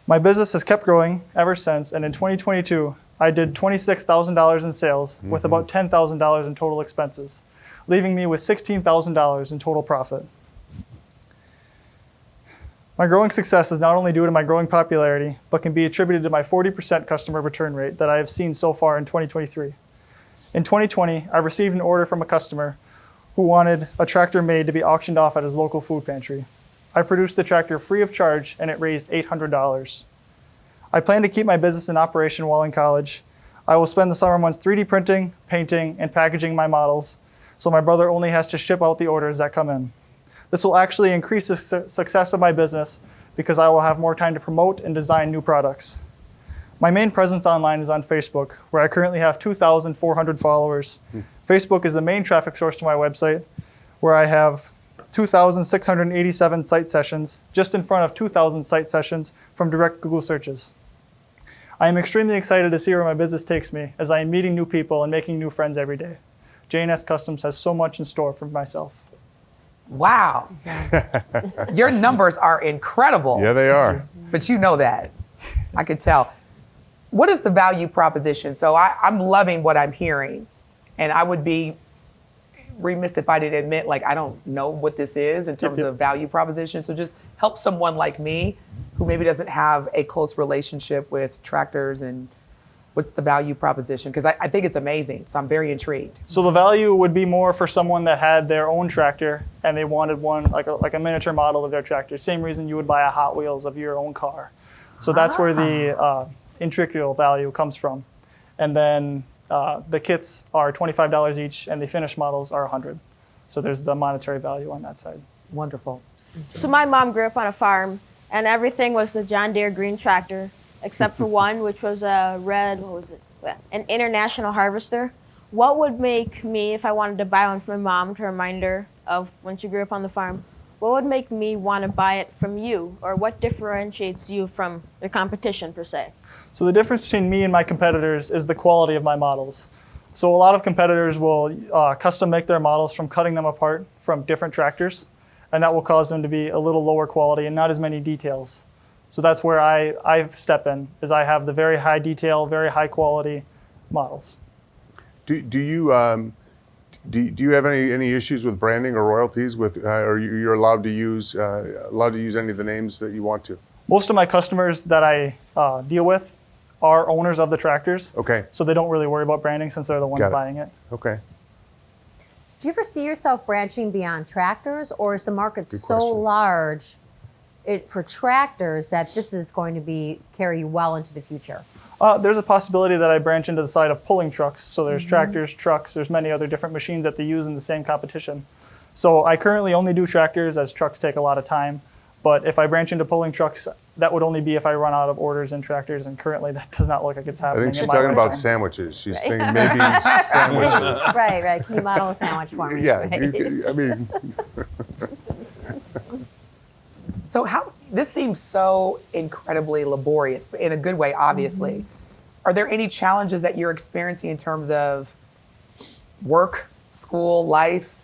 My business has kept growing ever since, and in 2022, I did $26,000 in sales with about $10,000 in total expenses, leaving me with $16,000 in total profit. My growing success is not only due to my growing popularity, but can be attributed to my 40% customer return rate that I have seen so far in 2023. In 2020, I received an order from a customer who wanted a tractor made to be auctioned off at his local food pantry. I produced the tractor free of charge, and it raised $800. I plan to keep my business in operation while in college. I will spend the summer months 3D printing, painting, and packaging my models, so my brother only has to ship out the orders that come in. This will actually increase the success of my business because I will have more time to promote and design new products. My main presence online is on Facebook, where I currently have 2,400 followers. Facebook is the main traffic source to my website, where I have 2,687 site sessions, just in front of 2,000 site sessions from direct Google searches. I am extremely excited to see where my business takes me, as I am meeting new people and making new friends every day. J&S Customs has so much in store for myself. Wow. Your numbers are incredible. Yeah, they are. But you know that. I could tell. What is the value proposition? So I'm loving what I'm hearing. And I would be remiss if I didn't admit, like, I don't know what this is in terms of value proposition. So just help someone like me who maybe doesn't have a close relationship with tractors, and what's the value proposition? Because I think it's amazing. So I'm very intrigued. So the value would be more for someone that had their own tractor and they wanted one, like a miniature model of their tractor. Same reason you would buy a Hot Wheels of your own car. So that's where the integral value comes from. And then the kits are $25 each, and the finished models are $100. So there's the monetary value on that side. Wonderful. So my mom grew up on a farm, and everything was the John Deere green tractor, except for one, which was a red, an International Harvester. What would make me, if I wanted to buy one from my mom to remind her of when she grew up on the farm, what would make me want to buy it from you? Or what differentiates you from your competition, per se? So the difference between me and my competitors is the quality of my models. So a lot of competitors will custom make their models from cutting them apart from different tractors, and that will cause them to be a little lower quality and not as many details. So that's where I step in, is I have the very high detail, very high quality models. Do you have any issues with branding or royalties with, or you're allowed to use any of the names that you want to? Most of my customers that I deal with are owners of the tractors. Okay. So they don't really worry about branding since they're the ones buying it. Okay. Do you ever see yourself branching beyond tractors, or is the market so large for tractors that this is going to carry you well into the future? There's a possibility that I branch into the side of pulling trucks. So there's tractors, trucks, there's many other different machines that they use in the same competition. So I currently only do tractors, as trucks take a lot of time. But if I branch into pulling trucks, that would only be if I run out of orders in tractors, and currently that does not look like it's happening. I think she's talking about sandwiches. She's thinking maybe sandwiches. Right. Can you model a sandwich for me? Yeah, Right? I mean. So this seems so incredibly laborious, but in a good way, obviously. Are there any challenges that you're experiencing in terms of work, school, life?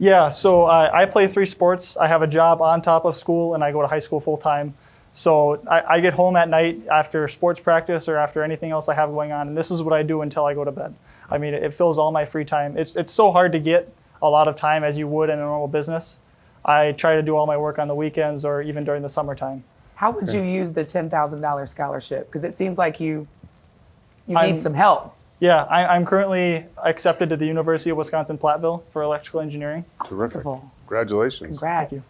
Yeah, so I play 3 sports. I have a job on top of school, and I go to high school full time. So I get home at night after sports practice or after anything else I have going on, and this is what I do until I go to bed. I mean, it fills all my free time. It's so hard to get a lot of time as you would in a normal business. I try to do all my work on the weekends or even during the summertime. How would you use the $10,000 scholarship? Because it seems like you need some help. Yeah, I'm currently accepted to the University of Wisconsin-Platteville for electrical engineering. Terrific. Congratulations. Congrats. Thank you.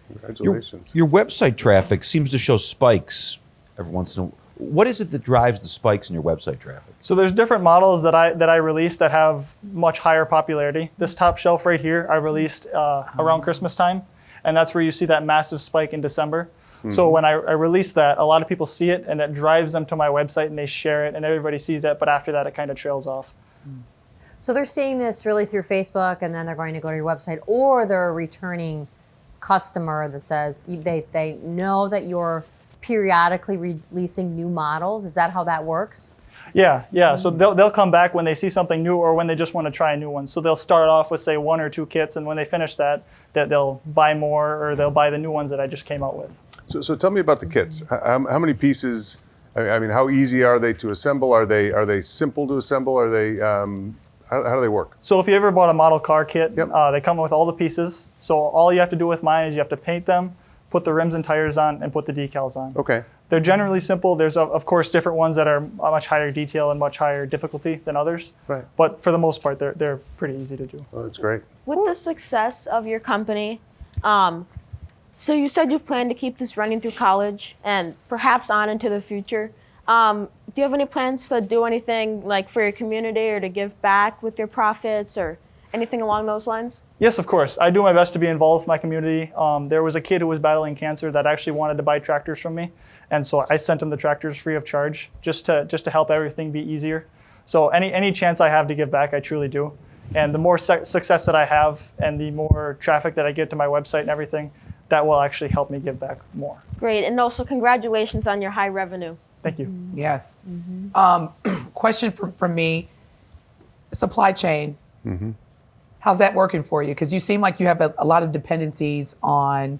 Congratulations. Your website traffic seems to show spikes every once in a while. What is it that drives the spikes in your website traffic? So there's different models that I released that have much higher popularity. This top shelf right here I released around Christmas time, and that's where you see that massive spike in December. So when I release that, a lot of people see it, and that drives them to my website, and they share it, and everybody sees it. But after that, it kind of trails off. So they're seeing this really through Facebook, and then they're going to go to your website, or they're a returning customer that says they know that you're periodically releasing new models. Is that how that works? Yeah. So they'll come back when they see something new or when they just want to try a new one. So they'll start off with, say, 1 or 2 kits, and when they finish that they'll buy more, or they'll buy the new ones that I just came out with. So tell me about the kits. How many pieces? I mean, how easy are they to assemble? Are they simple to assemble? Are they how do they work? So if you ever bought a model car kit, they come with all the pieces. So all you have to do with mine is you have to paint them, put the rims and tires on, and put the decals on. Okay. They're generally simple. There's, of course, different ones that are much higher detail and much higher difficulty than others. Right. But for the most part, they're pretty easy to do. Oh, that's great. With the success of your company, so you said you plan to keep this running through college and perhaps on into the future. Do you have any plans to do anything like for your community or to give back with your profits or anything along those lines? Yes, of course. I do my best to be involved with my community. There was a kid who was battling cancer that actually wanted to buy tractors from me. And so I sent him the tractors free of charge just to help everything be easier. So any chance I have to give back, I truly do. And the more success that I have and the more traffic that I get to my website and everything, that will actually help me give back more. Great. And also congratulations on your high revenue. Thank you. Yes. Question from me, supply chain. How's that working for you? Because you seem like you have a lot of dependencies on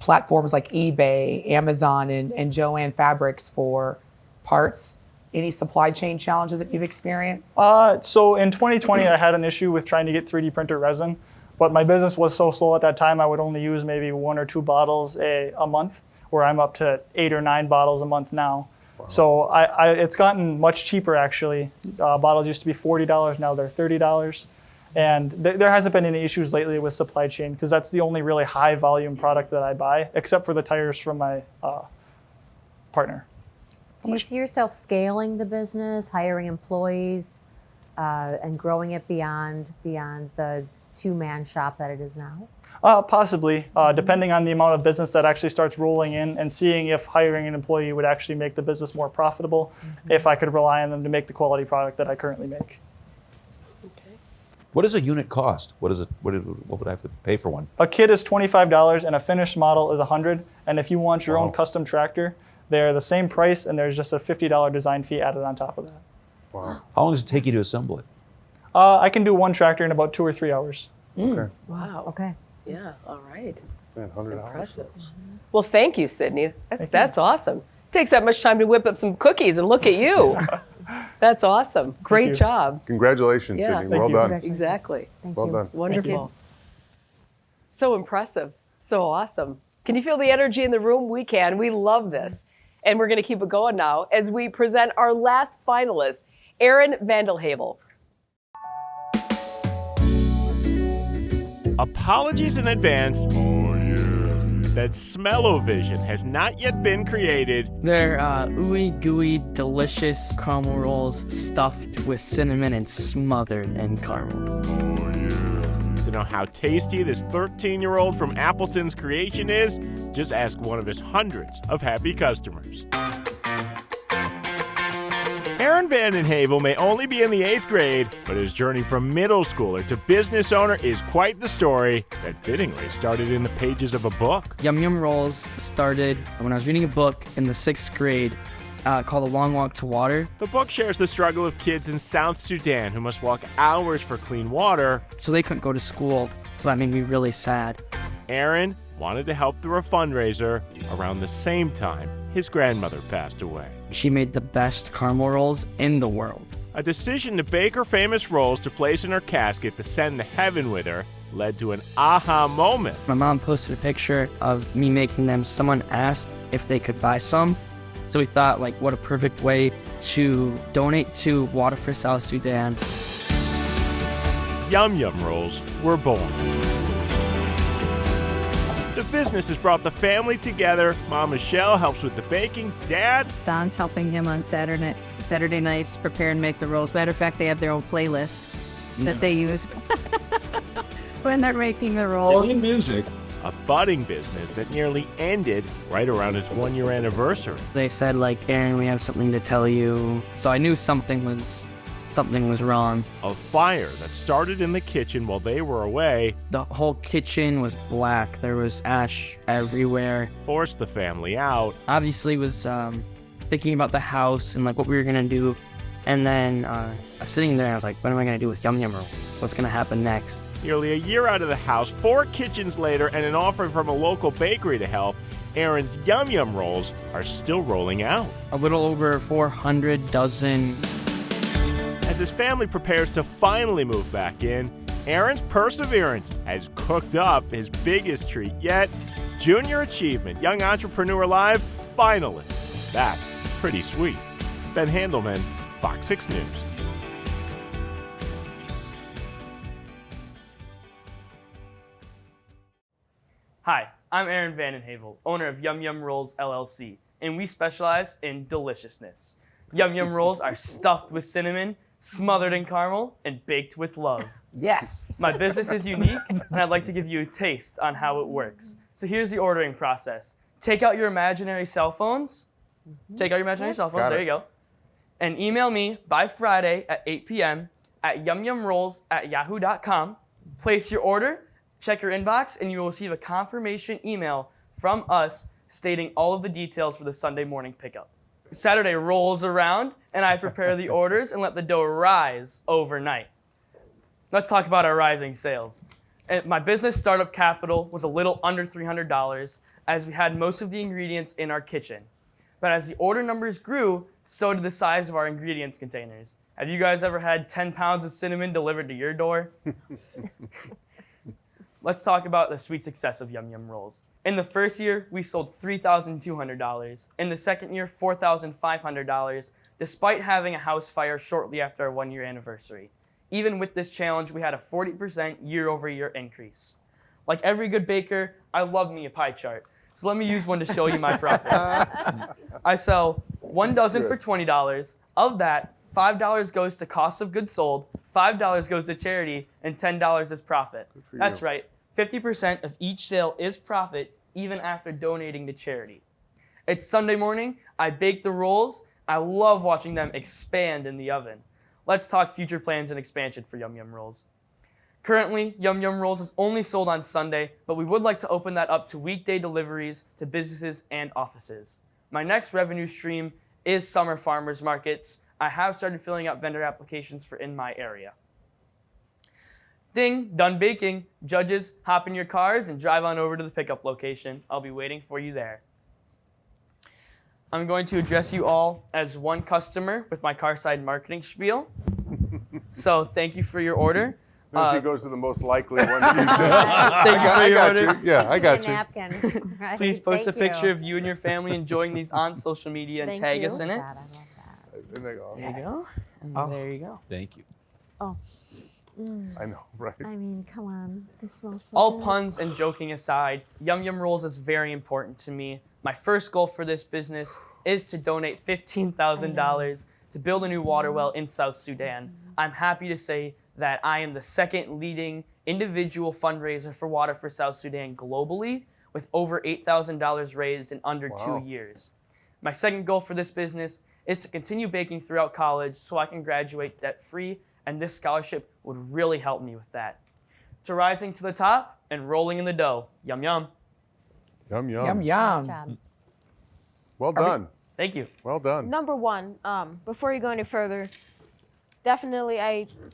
platforms like eBay, Amazon, and Joann Fabrics for parts. Any supply chain challenges that you've experienced? So in 2020, I had an issue with trying to get 3D printer resin, but my business was so slow at that time, I would only use maybe 1 or 2 bottles a month, where I'm up to 8 or 9 bottles a month now. Wow. So it's gotten much cheaper, actually. Bottles used to be $40, now they're $30. And there hasn't been any issues lately with supply chain, because that's the only really high volume product that I buy, except for the tires from my partner. Do you see yourself scaling the business, hiring employees, and growing it beyond the 2-man shop that it is now? Possibly, depending on the amount of business that actually starts rolling in, and seeing if hiring an employee would actually make the business more profitable, if I could rely on them to make the quality product that I currently make. What does a unit cost? What would I have to pay for one? A kit is $25 and a finished model is $100. And if you want your own custom tractor, they're the same price, and there's just a $50 design fee added on top of that. Wow. How long does it take you to assemble it? I can do one tractor in about 2 or 3 hours. Okay. Wow. Okay. Yeah. All right. Man, $100. Impressive. Well, thank you, Sydney. That's awesome. Takes that much time to whip up some cookies, and look at you. That's awesome. Great job. Congratulations, Yeah. Sydney. Well done. Exactly. Well done. Wonderful. So impressive. So awesome. Can you feel the energy in the room? We can. We love this. And we're going to keep it going now as we present our last finalist, Aaron Vandelhavel. Apologies in advance. That smell-o-vision has not yet been created. They're ooey gooey, delicious caramel rolls stuffed with cinnamon and smothered in caramel. To know how tasty this 13-year-old from Appleton's creation is, just ask one of his hundreds of happy customers. Aaron Vandenhavel may only be in the 8th grade, but his journey from middle schooler to business owner is quite the story that fittingly started in the pages of a book. Yum Yum Rolls started when I was reading a book in the 6th grade called A Long Walk to Water. The book shares the struggle of kids in South Sudan who must walk hours for clean water. So they couldn't go to school, so that made me really sad. Aaron wanted to help through a fundraiser around the same time his grandmother passed away. She made the best caramel rolls in the world. A decision to bake her famous rolls to place in her casket to send to heaven with her led to an aha moment. My mom posted a picture of me making them. Someone asked if they could buy some, So we thought, like, what a perfect way to donate to Water for South Sudan. Yum Yum Rolls were born. The business has brought the family together. Mom Michelle helps with the baking. Dad? Don's helping him on Saturday nights prepare and make the rolls. Matter of fact, they have their own playlist that they use when they're making the rolls. Music. A budding business that nearly ended right around its 1-year anniversary. They said, like, Aaron, we have something to tell you. So I knew something was wrong. A fire that started in the kitchen while they were away. The whole kitchen was black. There was ash everywhere. Forced the family out. Obviously was thinking about the house and like what we were gonna do. And then I was sitting there and I was like, what am I gonna do with Yum Yum Roll? What's gonna happen next? Nearly a year out of the house, 4 kitchens later, and an offer from a local bakery to help, Aaron's Yum Yum Rolls are still rolling out. A little over 400 dozen. As his family prepares to finally move back in, Aaron's perseverance has cooked up his biggest treat yet. Junior Achievement Young Entrepreneur Live finalist. That's pretty sweet. Ben Handelman, Fox 6 News. Hi, I'm Aaron Vandenhavel, owner of Yum Yum Rolls LLC, and we specialize in deliciousness. Yum Yum Rolls are stuffed with cinnamon, smothered in caramel, and baked with love. Yes. My business is unique, and I'd like to give you a taste on how it works. So here's the ordering process. Take out your imaginary cell phones. Take out your imaginary cell phones, there you go. And email me by Friday at 8 p.m. at yumyumrolls@yahoo.com. Place your order. Check your inbox and you will receive a confirmation email from us stating all of the details for the Sunday morning pickup. Saturday rolls around and I prepare the orders and let the dough rise overnight. Let's talk about our rising sales. And my business startup capital was a little under $300 as we had most of the ingredients in our kitchen. But as the order numbers grew, so did the size of our ingredients containers. Have you guys ever had 10 pounds of cinnamon delivered to your door? Let's talk about the sweet success of Yum Yum Rolls. In the first year, we sold $3,200. In the second year, $4,500, despite having a house fire shortly after our 1-year anniversary. Even with this challenge, we had a 40% year-over-year increase. Like every good baker, I love me a pie chart. So let me use one to show you my profits. I sell 1 dozen for $20. Of that, $5 goes to cost of goods sold, $5 goes to charity, and $10 is profit. That's right. 50% of each sale is profit, even after donating to charity. It's Sunday morning, I bake the rolls, I love watching them expand in the oven. Let's talk future plans and expansion for Yum Yum Rolls. Currently, Yum Yum Rolls is only sold on Sunday, but we would like to open that up to weekday deliveries to businesses and offices. My next revenue stream is summer farmers markets. I have started filling out vendor applications for in my area. Ding, done baking. Judges, hop in your cars and drive on over to the pickup location. I'll be waiting for you there. I'm going to address you all as one customer with my Carside marketing spiel. So thank you for your order. Notice he goes to the most likely one. Thank you for your order. You. Yeah, I got you. Napkin. Right. Please post Thank a picture you. of you and your family enjoying these on social media and Thank tag you. us in it. God, I love that. Isn't that awesome? There you go. And there you go. Thank you. Oh. I know, right? I mean, come on. This smells so All good. puns and joking aside, Yum Yum Rolls is very important to me. My first goal for this business is to donate $15,000 to build a new water well in South Sudan. I'm happy to say that I am the second leading individual fundraiser for Water for South Sudan globally, with over $8,000 raised in under 2 years. My second goal for this business is to continue baking throughout college so I can graduate debt-free, and this scholarship would really help me with that. To rising to the top and rolling in the dough. Yum, yum. Yum, yum. Yum, yum. Nice job. Well done. Thank you. Well done. Number one, before you go any further, definitely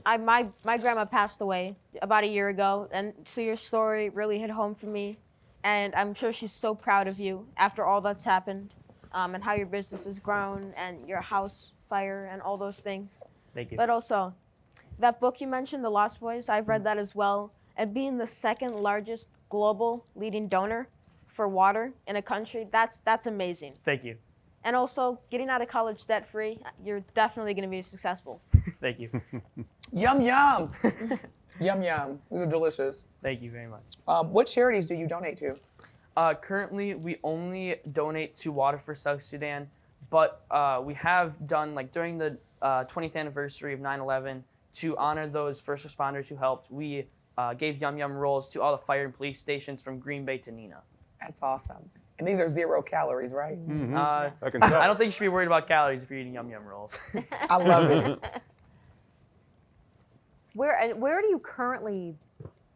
my grandma passed away about a year ago, and so your story really hit home for me, and I'm sure she's so proud of you after all that's happened, and how your business has grown and your house fire and all those things. Thank you. But also, that book you mentioned, The Lost Boys, I've read that as well, and being the second largest global leading donor for water in a country, that's amazing. Thank you. And also, getting out of college debt-free, you're definitely going to be successful. Thank you. Yum, yum. Yum, yum. These are delicious. Thank you very much. What charities do you donate to? Currently, we only donate to Water for South Sudan, but we have done, like during the 20th anniversary of 9/11, to honor those first responders who helped, we gave Yum Yum rolls to all the fire and police stations from Green Bay to Neenah. That's awesome. And these are 0 calories, right? I can tell. I don't think you should be worried about calories if you're eating Yum Yum rolls. I love it. Where do you currently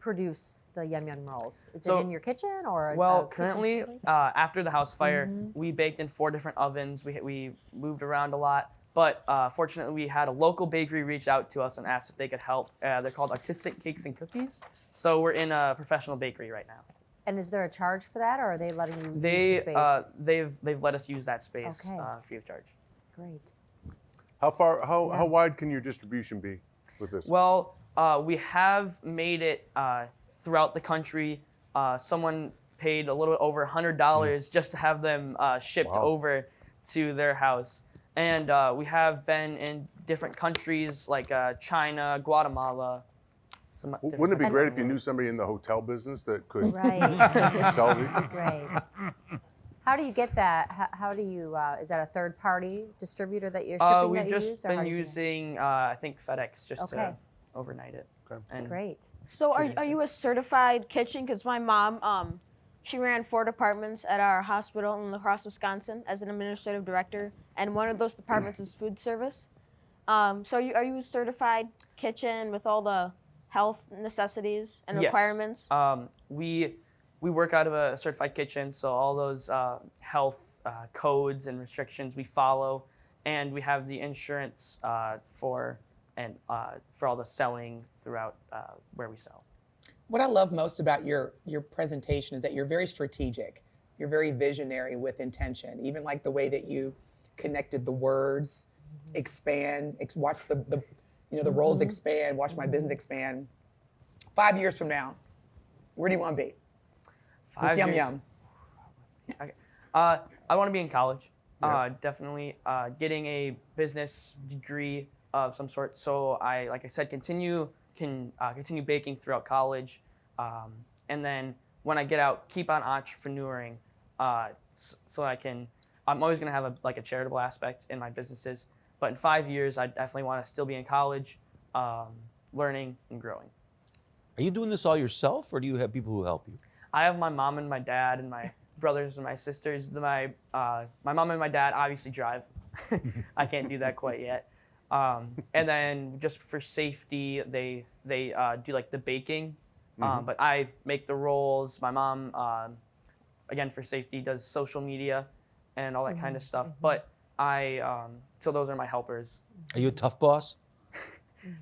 produce the Yum Yum rolls? Is it in your kitchen or? Well, currently, after the house fire, we baked in 4 different ovens. We moved around a lot, but fortunately, we had a local bakery reach out to us and asked if they could help. They're called Artistic Cakes and Cookies. So we're in a professional bakery right now. And is there a charge for that, or are they letting you use the space? They've let us use that space free of charge. Great. How wide can your distribution be with this? Well, we have made it throughout the country. Someone paid a little bit over $100 just to have them shipped over to their house. And we have been in different countries like China, Guatemala. Wouldn't it be great if you knew somebody in the hotel business that could Right. sell these? Great. How do you get that? How do you? Is that a third-party distributor that you're shipping We've that you just use? or been how do you- using, I think, FedEx just Okay. to overnight it. And Great. So are you a certified kitchen? Because my mom, she ran 4 departments at our hospital in La Crosse, Wisconsin as an administrative director, and one of those departments is food service. So are you a certified kitchen with all the health necessities and requirements? We work out of a certified kitchen, so all those health codes and restrictions we follow, and we have the insurance for all the selling throughout where we sell. What I love most about your presentation is that you're very strategic. You're very visionary with intention. Even like the way that you connected the words, expand, watch the roles expand, watch my business expand. 5 years from now, where do you want to be? With Yum Yum. Okay. I want to be in college. Definitely getting a business degree of some sort. So I, like I said, continue baking throughout college, and then when I get out, keep on entrepreneuring. So I can. I'm always going to have a charitable aspect in my businesses. But in 5 years, I definitely want to still be in college, learning and growing. Are you doing this all yourself, or do you have people who help you? I have my mom and my dad and my brothers and my sisters. My mom and my dad obviously drive. I can't do that quite yet. And then just for safety, they do like the baking. But I make the rolls. My mom, again for safety, does social media and all that kind of stuff. But so those are my helpers. Are you a tough boss?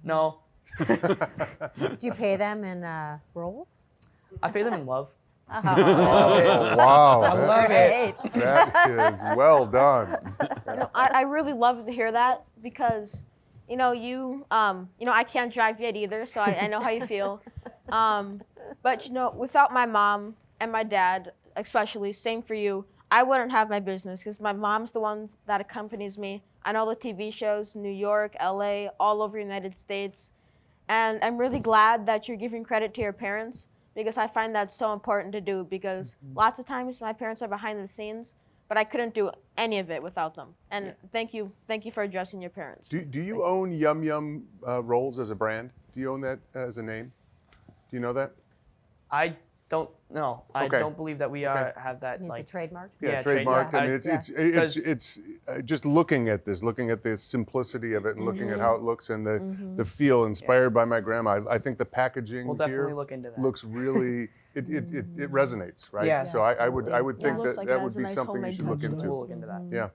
No. Do you pay them in rolls? I pay them in love. Oh, wow. I love it. That is well done. I really love to hear that because, I can't drive yet either, so I know how you feel. But without my mom and my dad, especially, same for you, I wouldn't have my business because my mom's the one that accompanies me on all the TV shows, New York, LA, all over the United States. And I'm really glad that you're giving credit to your parents because I find that so important to do because lots of times my parents are behind the scenes, but I couldn't do any of it without them. And thank you for addressing your parents. Do you own Yum Yum rolls as a brand? Do you own that as a name? Do you know that? I don't know. I Okay. don't believe that we have that. It's a trademark? Yeah, trademark. I mean, it's just looking at this, looking at the simplicity of it, and looking at how it looks and the feel inspired by my grandma. I think the packaging We'll definitely here look into that. looks really it resonates, right? Yes. So I would think looks that like it that has would a be nice something you homemade should look touch to into. it. We'll look into that. Yeah,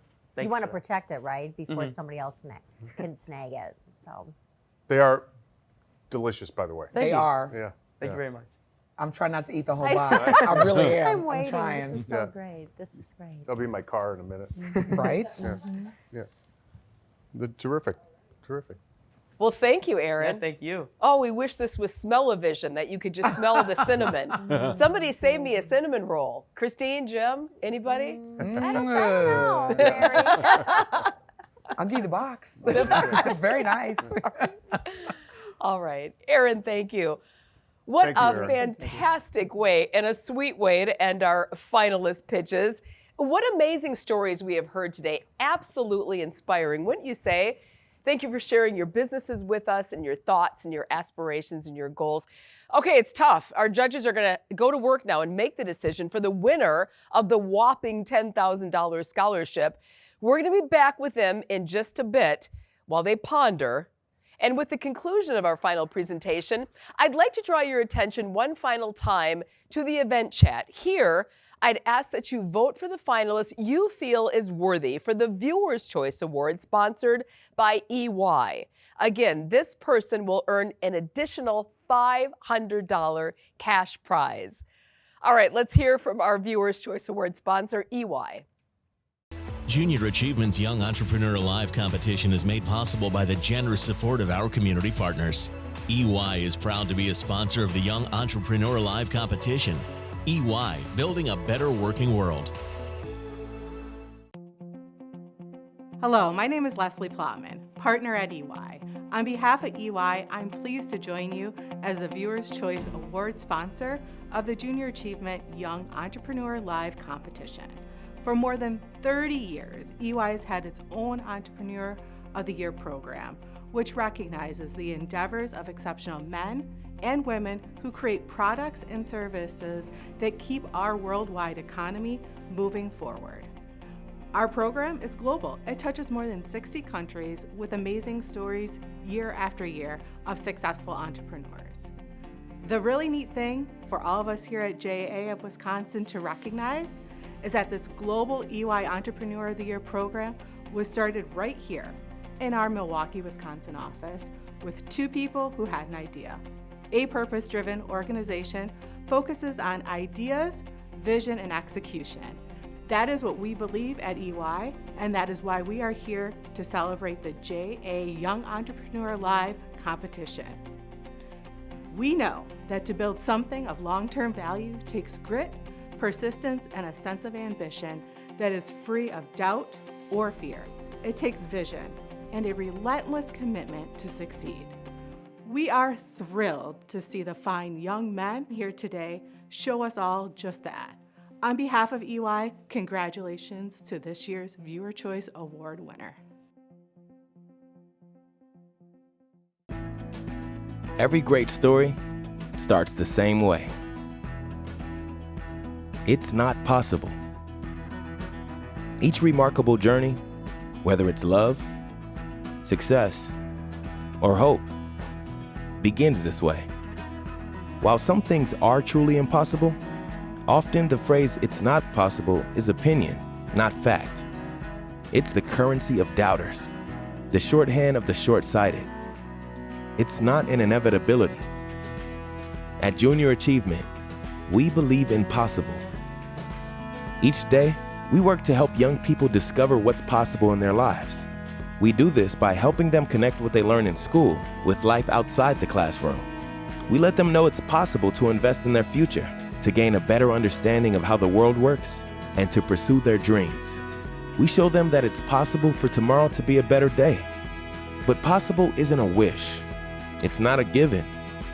You want to protect it, right? Before somebody else can snag it. So they are delicious, by the way. They are. Yeah. Thank you very much. I'm trying not to eat the whole box. I really am. I'm waiting. I'm trying. This is so great. This is great. I'll be in my car in a minute. Right? Yeah. Terrific. Well, thank you, Aaron. Yeah, thank you. Oh, we wish this was smell-o-vision, that you could just smell the cinnamon. Somebody save me a cinnamon roll. Christine, Jim, anybody? I don't know, Mary. I'll give you the box. It's very nice. All right. Aaron, thank you. What Thank you, a Aaron. fantastic way and a sweet way to end our finalist pitches. What amazing stories we have heard today. Absolutely inspiring, wouldn't you say? Thank you for sharing your businesses with us and your thoughts and your aspirations and your goals. Okay, it's tough. Our judges are going to go to work now and make the decision for the winner of the whopping $10,000 scholarship. We're going to be back with them in just a bit while they ponder. And with the conclusion of our final presentation, I'd like to draw your attention one final time to the event chat. Here, I'd ask that you vote for the finalist you feel is worthy for the Viewer's Choice Award sponsored by EY. Again, this person will earn an additional $500 cash prize. All right, let's hear from our Viewer's Choice Award sponsor, EY. Junior Achievement's Young Entrepreneur Alive competition is made possible by the generous support of our community partners. EY is proud to be a sponsor of the Young Entrepreneur Alive competition. EY, building a better working world. Hello, my name is Leslie Plotman, partner at EY. On behalf of EY, I'm pleased to join you as the Viewer's Choice Award sponsor of the Junior Achievement Young Entrepreneur Live competition. For more than 30 years, EY has had its own Entrepreneur of the Year program, which recognizes the endeavors of exceptional men and women who create products and services that keep our worldwide economy moving forward. Our program is global. It touches more than 60 countries with amazing stories year after year of successful entrepreneurs. The really neat thing for all of us here at JA of Wisconsin to recognize is that this global EY Entrepreneur of the Year program was started right here in our Milwaukee, Wisconsin office with two people who had an idea. A purpose-driven organization focuses on ideas, vision, and execution. That is what we believe at EY, and that is why we are here to celebrate the JA Young Entrepreneur Live competition. We know that to build something of long-term value takes grit, persistence, and a sense of ambition that is free of doubt or fear. It takes vision and a relentless commitment to succeed. We are thrilled to see the fine young men here today show us all just that. On behalf of EY, congratulations to this year's Viewer Choice Award winner. Every great story starts the same way. It's not possible. Each remarkable journey, whether it's love, success, or hope, begins this way. While some things are truly impossible, often the phrase "it's not possible" is opinion, not fact. It's the currency of doubters, the shorthand of the short-sighted. It's not an inevitability. At Junior Achievement, we believe in possible. Each day, we work to help young people discover what's possible in their lives. We do this by helping them connect what they learn in school with life outside the classroom. We let them know it's possible to invest in their future, to gain a better understanding of how the world works, and to pursue their dreams. We show them that it's possible for tomorrow to be a better day. But possible isn't a wish. It's not a given.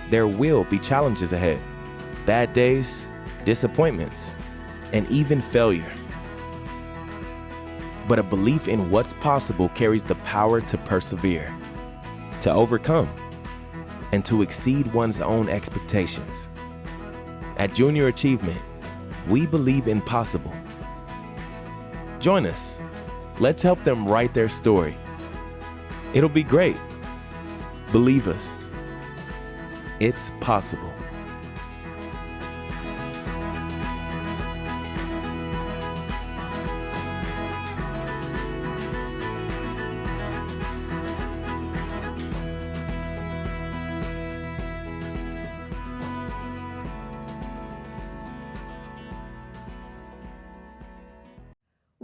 There will be challenges ahead. Bad days, disappointments, and even failure. But a belief in what's possible carries the power to persevere, to overcome, and to exceed one's own expectations. At Junior Achievement, we believe in possible. Join us. Let's help them write their story. It'll be great. Believe us. It's possible.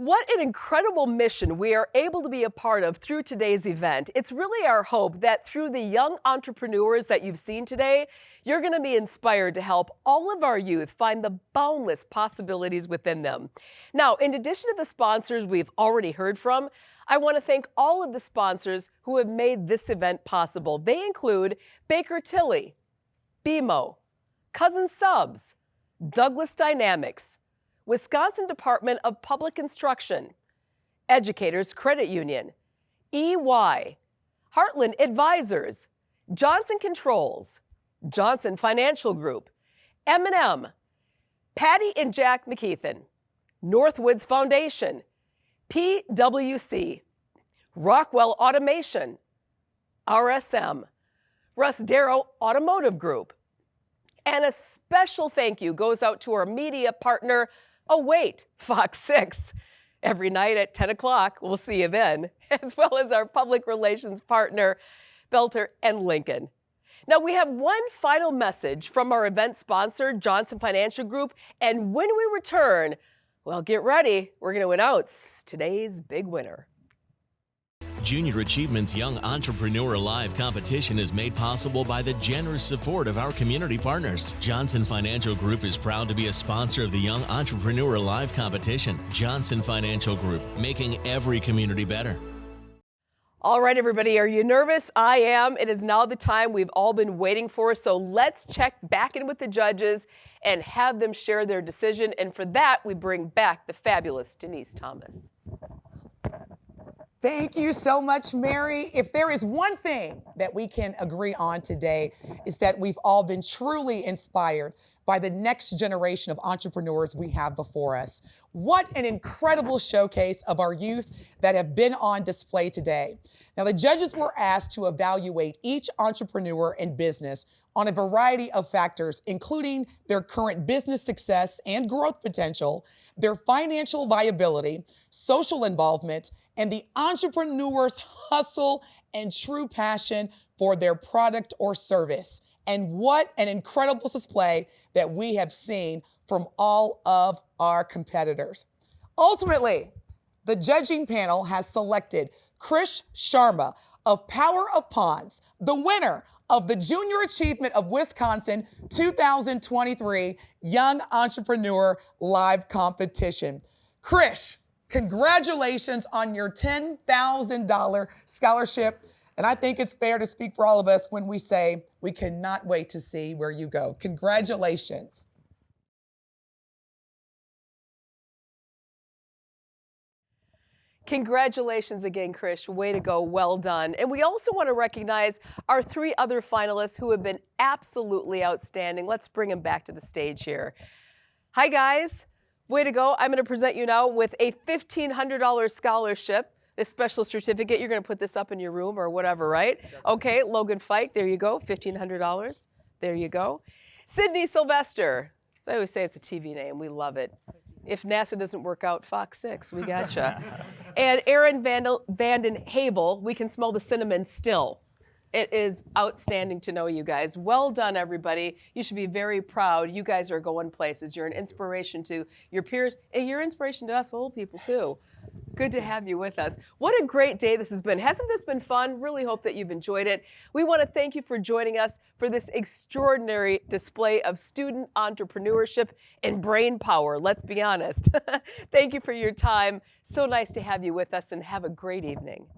What an incredible mission we are able to be a part of through today's event. It's really our hope that through the young entrepreneurs that you've seen today, you're going to be inspired to help all of our youth find the boundless possibilities within them. Now, in addition to the sponsors we've already heard from, I want to thank all of the sponsors who have made this event possible. They include Baker Tilly, BMO, Cousin Subs, Douglas Dynamics, Wisconsin Department of Public Instruction, Educators Credit Union, EY, Heartland Advisors, Johnson Controls, Johnson Financial Group, M&M, Patty and Jack McKeithen, Northwoods Foundation, PwC, Rockwell Automation, RSM, Russ Darrow Automotive Group. And a special thank you goes out to our media partner, Fox 6. Every night at 10 o'clock, we'll see you then, as well as our public relations partner, Belter and Lincoln. Now, we have one final message from our event sponsor, Johnson Financial Group, and when we return, well, get ready. We're going to announce today's big winner. Junior Achievement's Young Entrepreneur Alive competition is made possible by the generous support of our community partners. Johnson Financial Group is proud to be a sponsor of the Young Entrepreneur Alive competition. Johnson Financial Group, making every community better. All right, everybody, are you nervous? I am. It is now the time we've all been waiting for, so let's check back in with the judges and have them share their decision. And for that, we bring back the fabulous Denise Thomas. Thank you so much, Mary. If there is one thing that we can agree on today, is that we've all been truly inspired by the next generation of entrepreneurs we have before us. What an incredible showcase of our youth that have been on display today. Now, the judges were asked to evaluate each entrepreneur and business on a variety of factors, including their current business success and growth potential, their financial viability, social involvement, and the entrepreneur's hustle and true passion for their product or service. And what an incredible display that we have seen from all of our competitors. Ultimately, the judging panel has selected Krish Sharma of Power of Ponds, the winner of the Junior Achievement of Wisconsin 2023 Young Entrepreneur Live Competition. Krish, congratulations on your $10,000 scholarship. And I think it's fair to speak for all of us when we say we cannot wait to see where you go. Congratulations. Congratulations again, Krish. Way to go. Well done. And we also want to recognize our three other finalists who have been absolutely outstanding. Let's bring them back to the stage here. Hi, guys. Way to go. I'm going to present you now with a $1,500 scholarship, this special certificate. You're going to put this up in your room or whatever, right? Okay, Logan Fike, there you go, $1,500. There you go. Sydney Sylvester. As I always say, it's a TV name. We love it. If NASA doesn't work out, Fox 6, we gotcha. And Aaron Vanden Habel, we can smell the cinnamon still. It is outstanding to know you guys. Well done, everybody. You should be very proud. You guys are going places. You're an inspiration to your peers, and you're an inspiration to us old people, too. Good to have you with us. What a great day this has been. Hasn't this been fun? Really hope that you've enjoyed it. We want to thank you for joining us for this extraordinary display of student entrepreneurship and brain power. Let's be honest. Thank you for your time. So nice to have you with us, and have a great evening.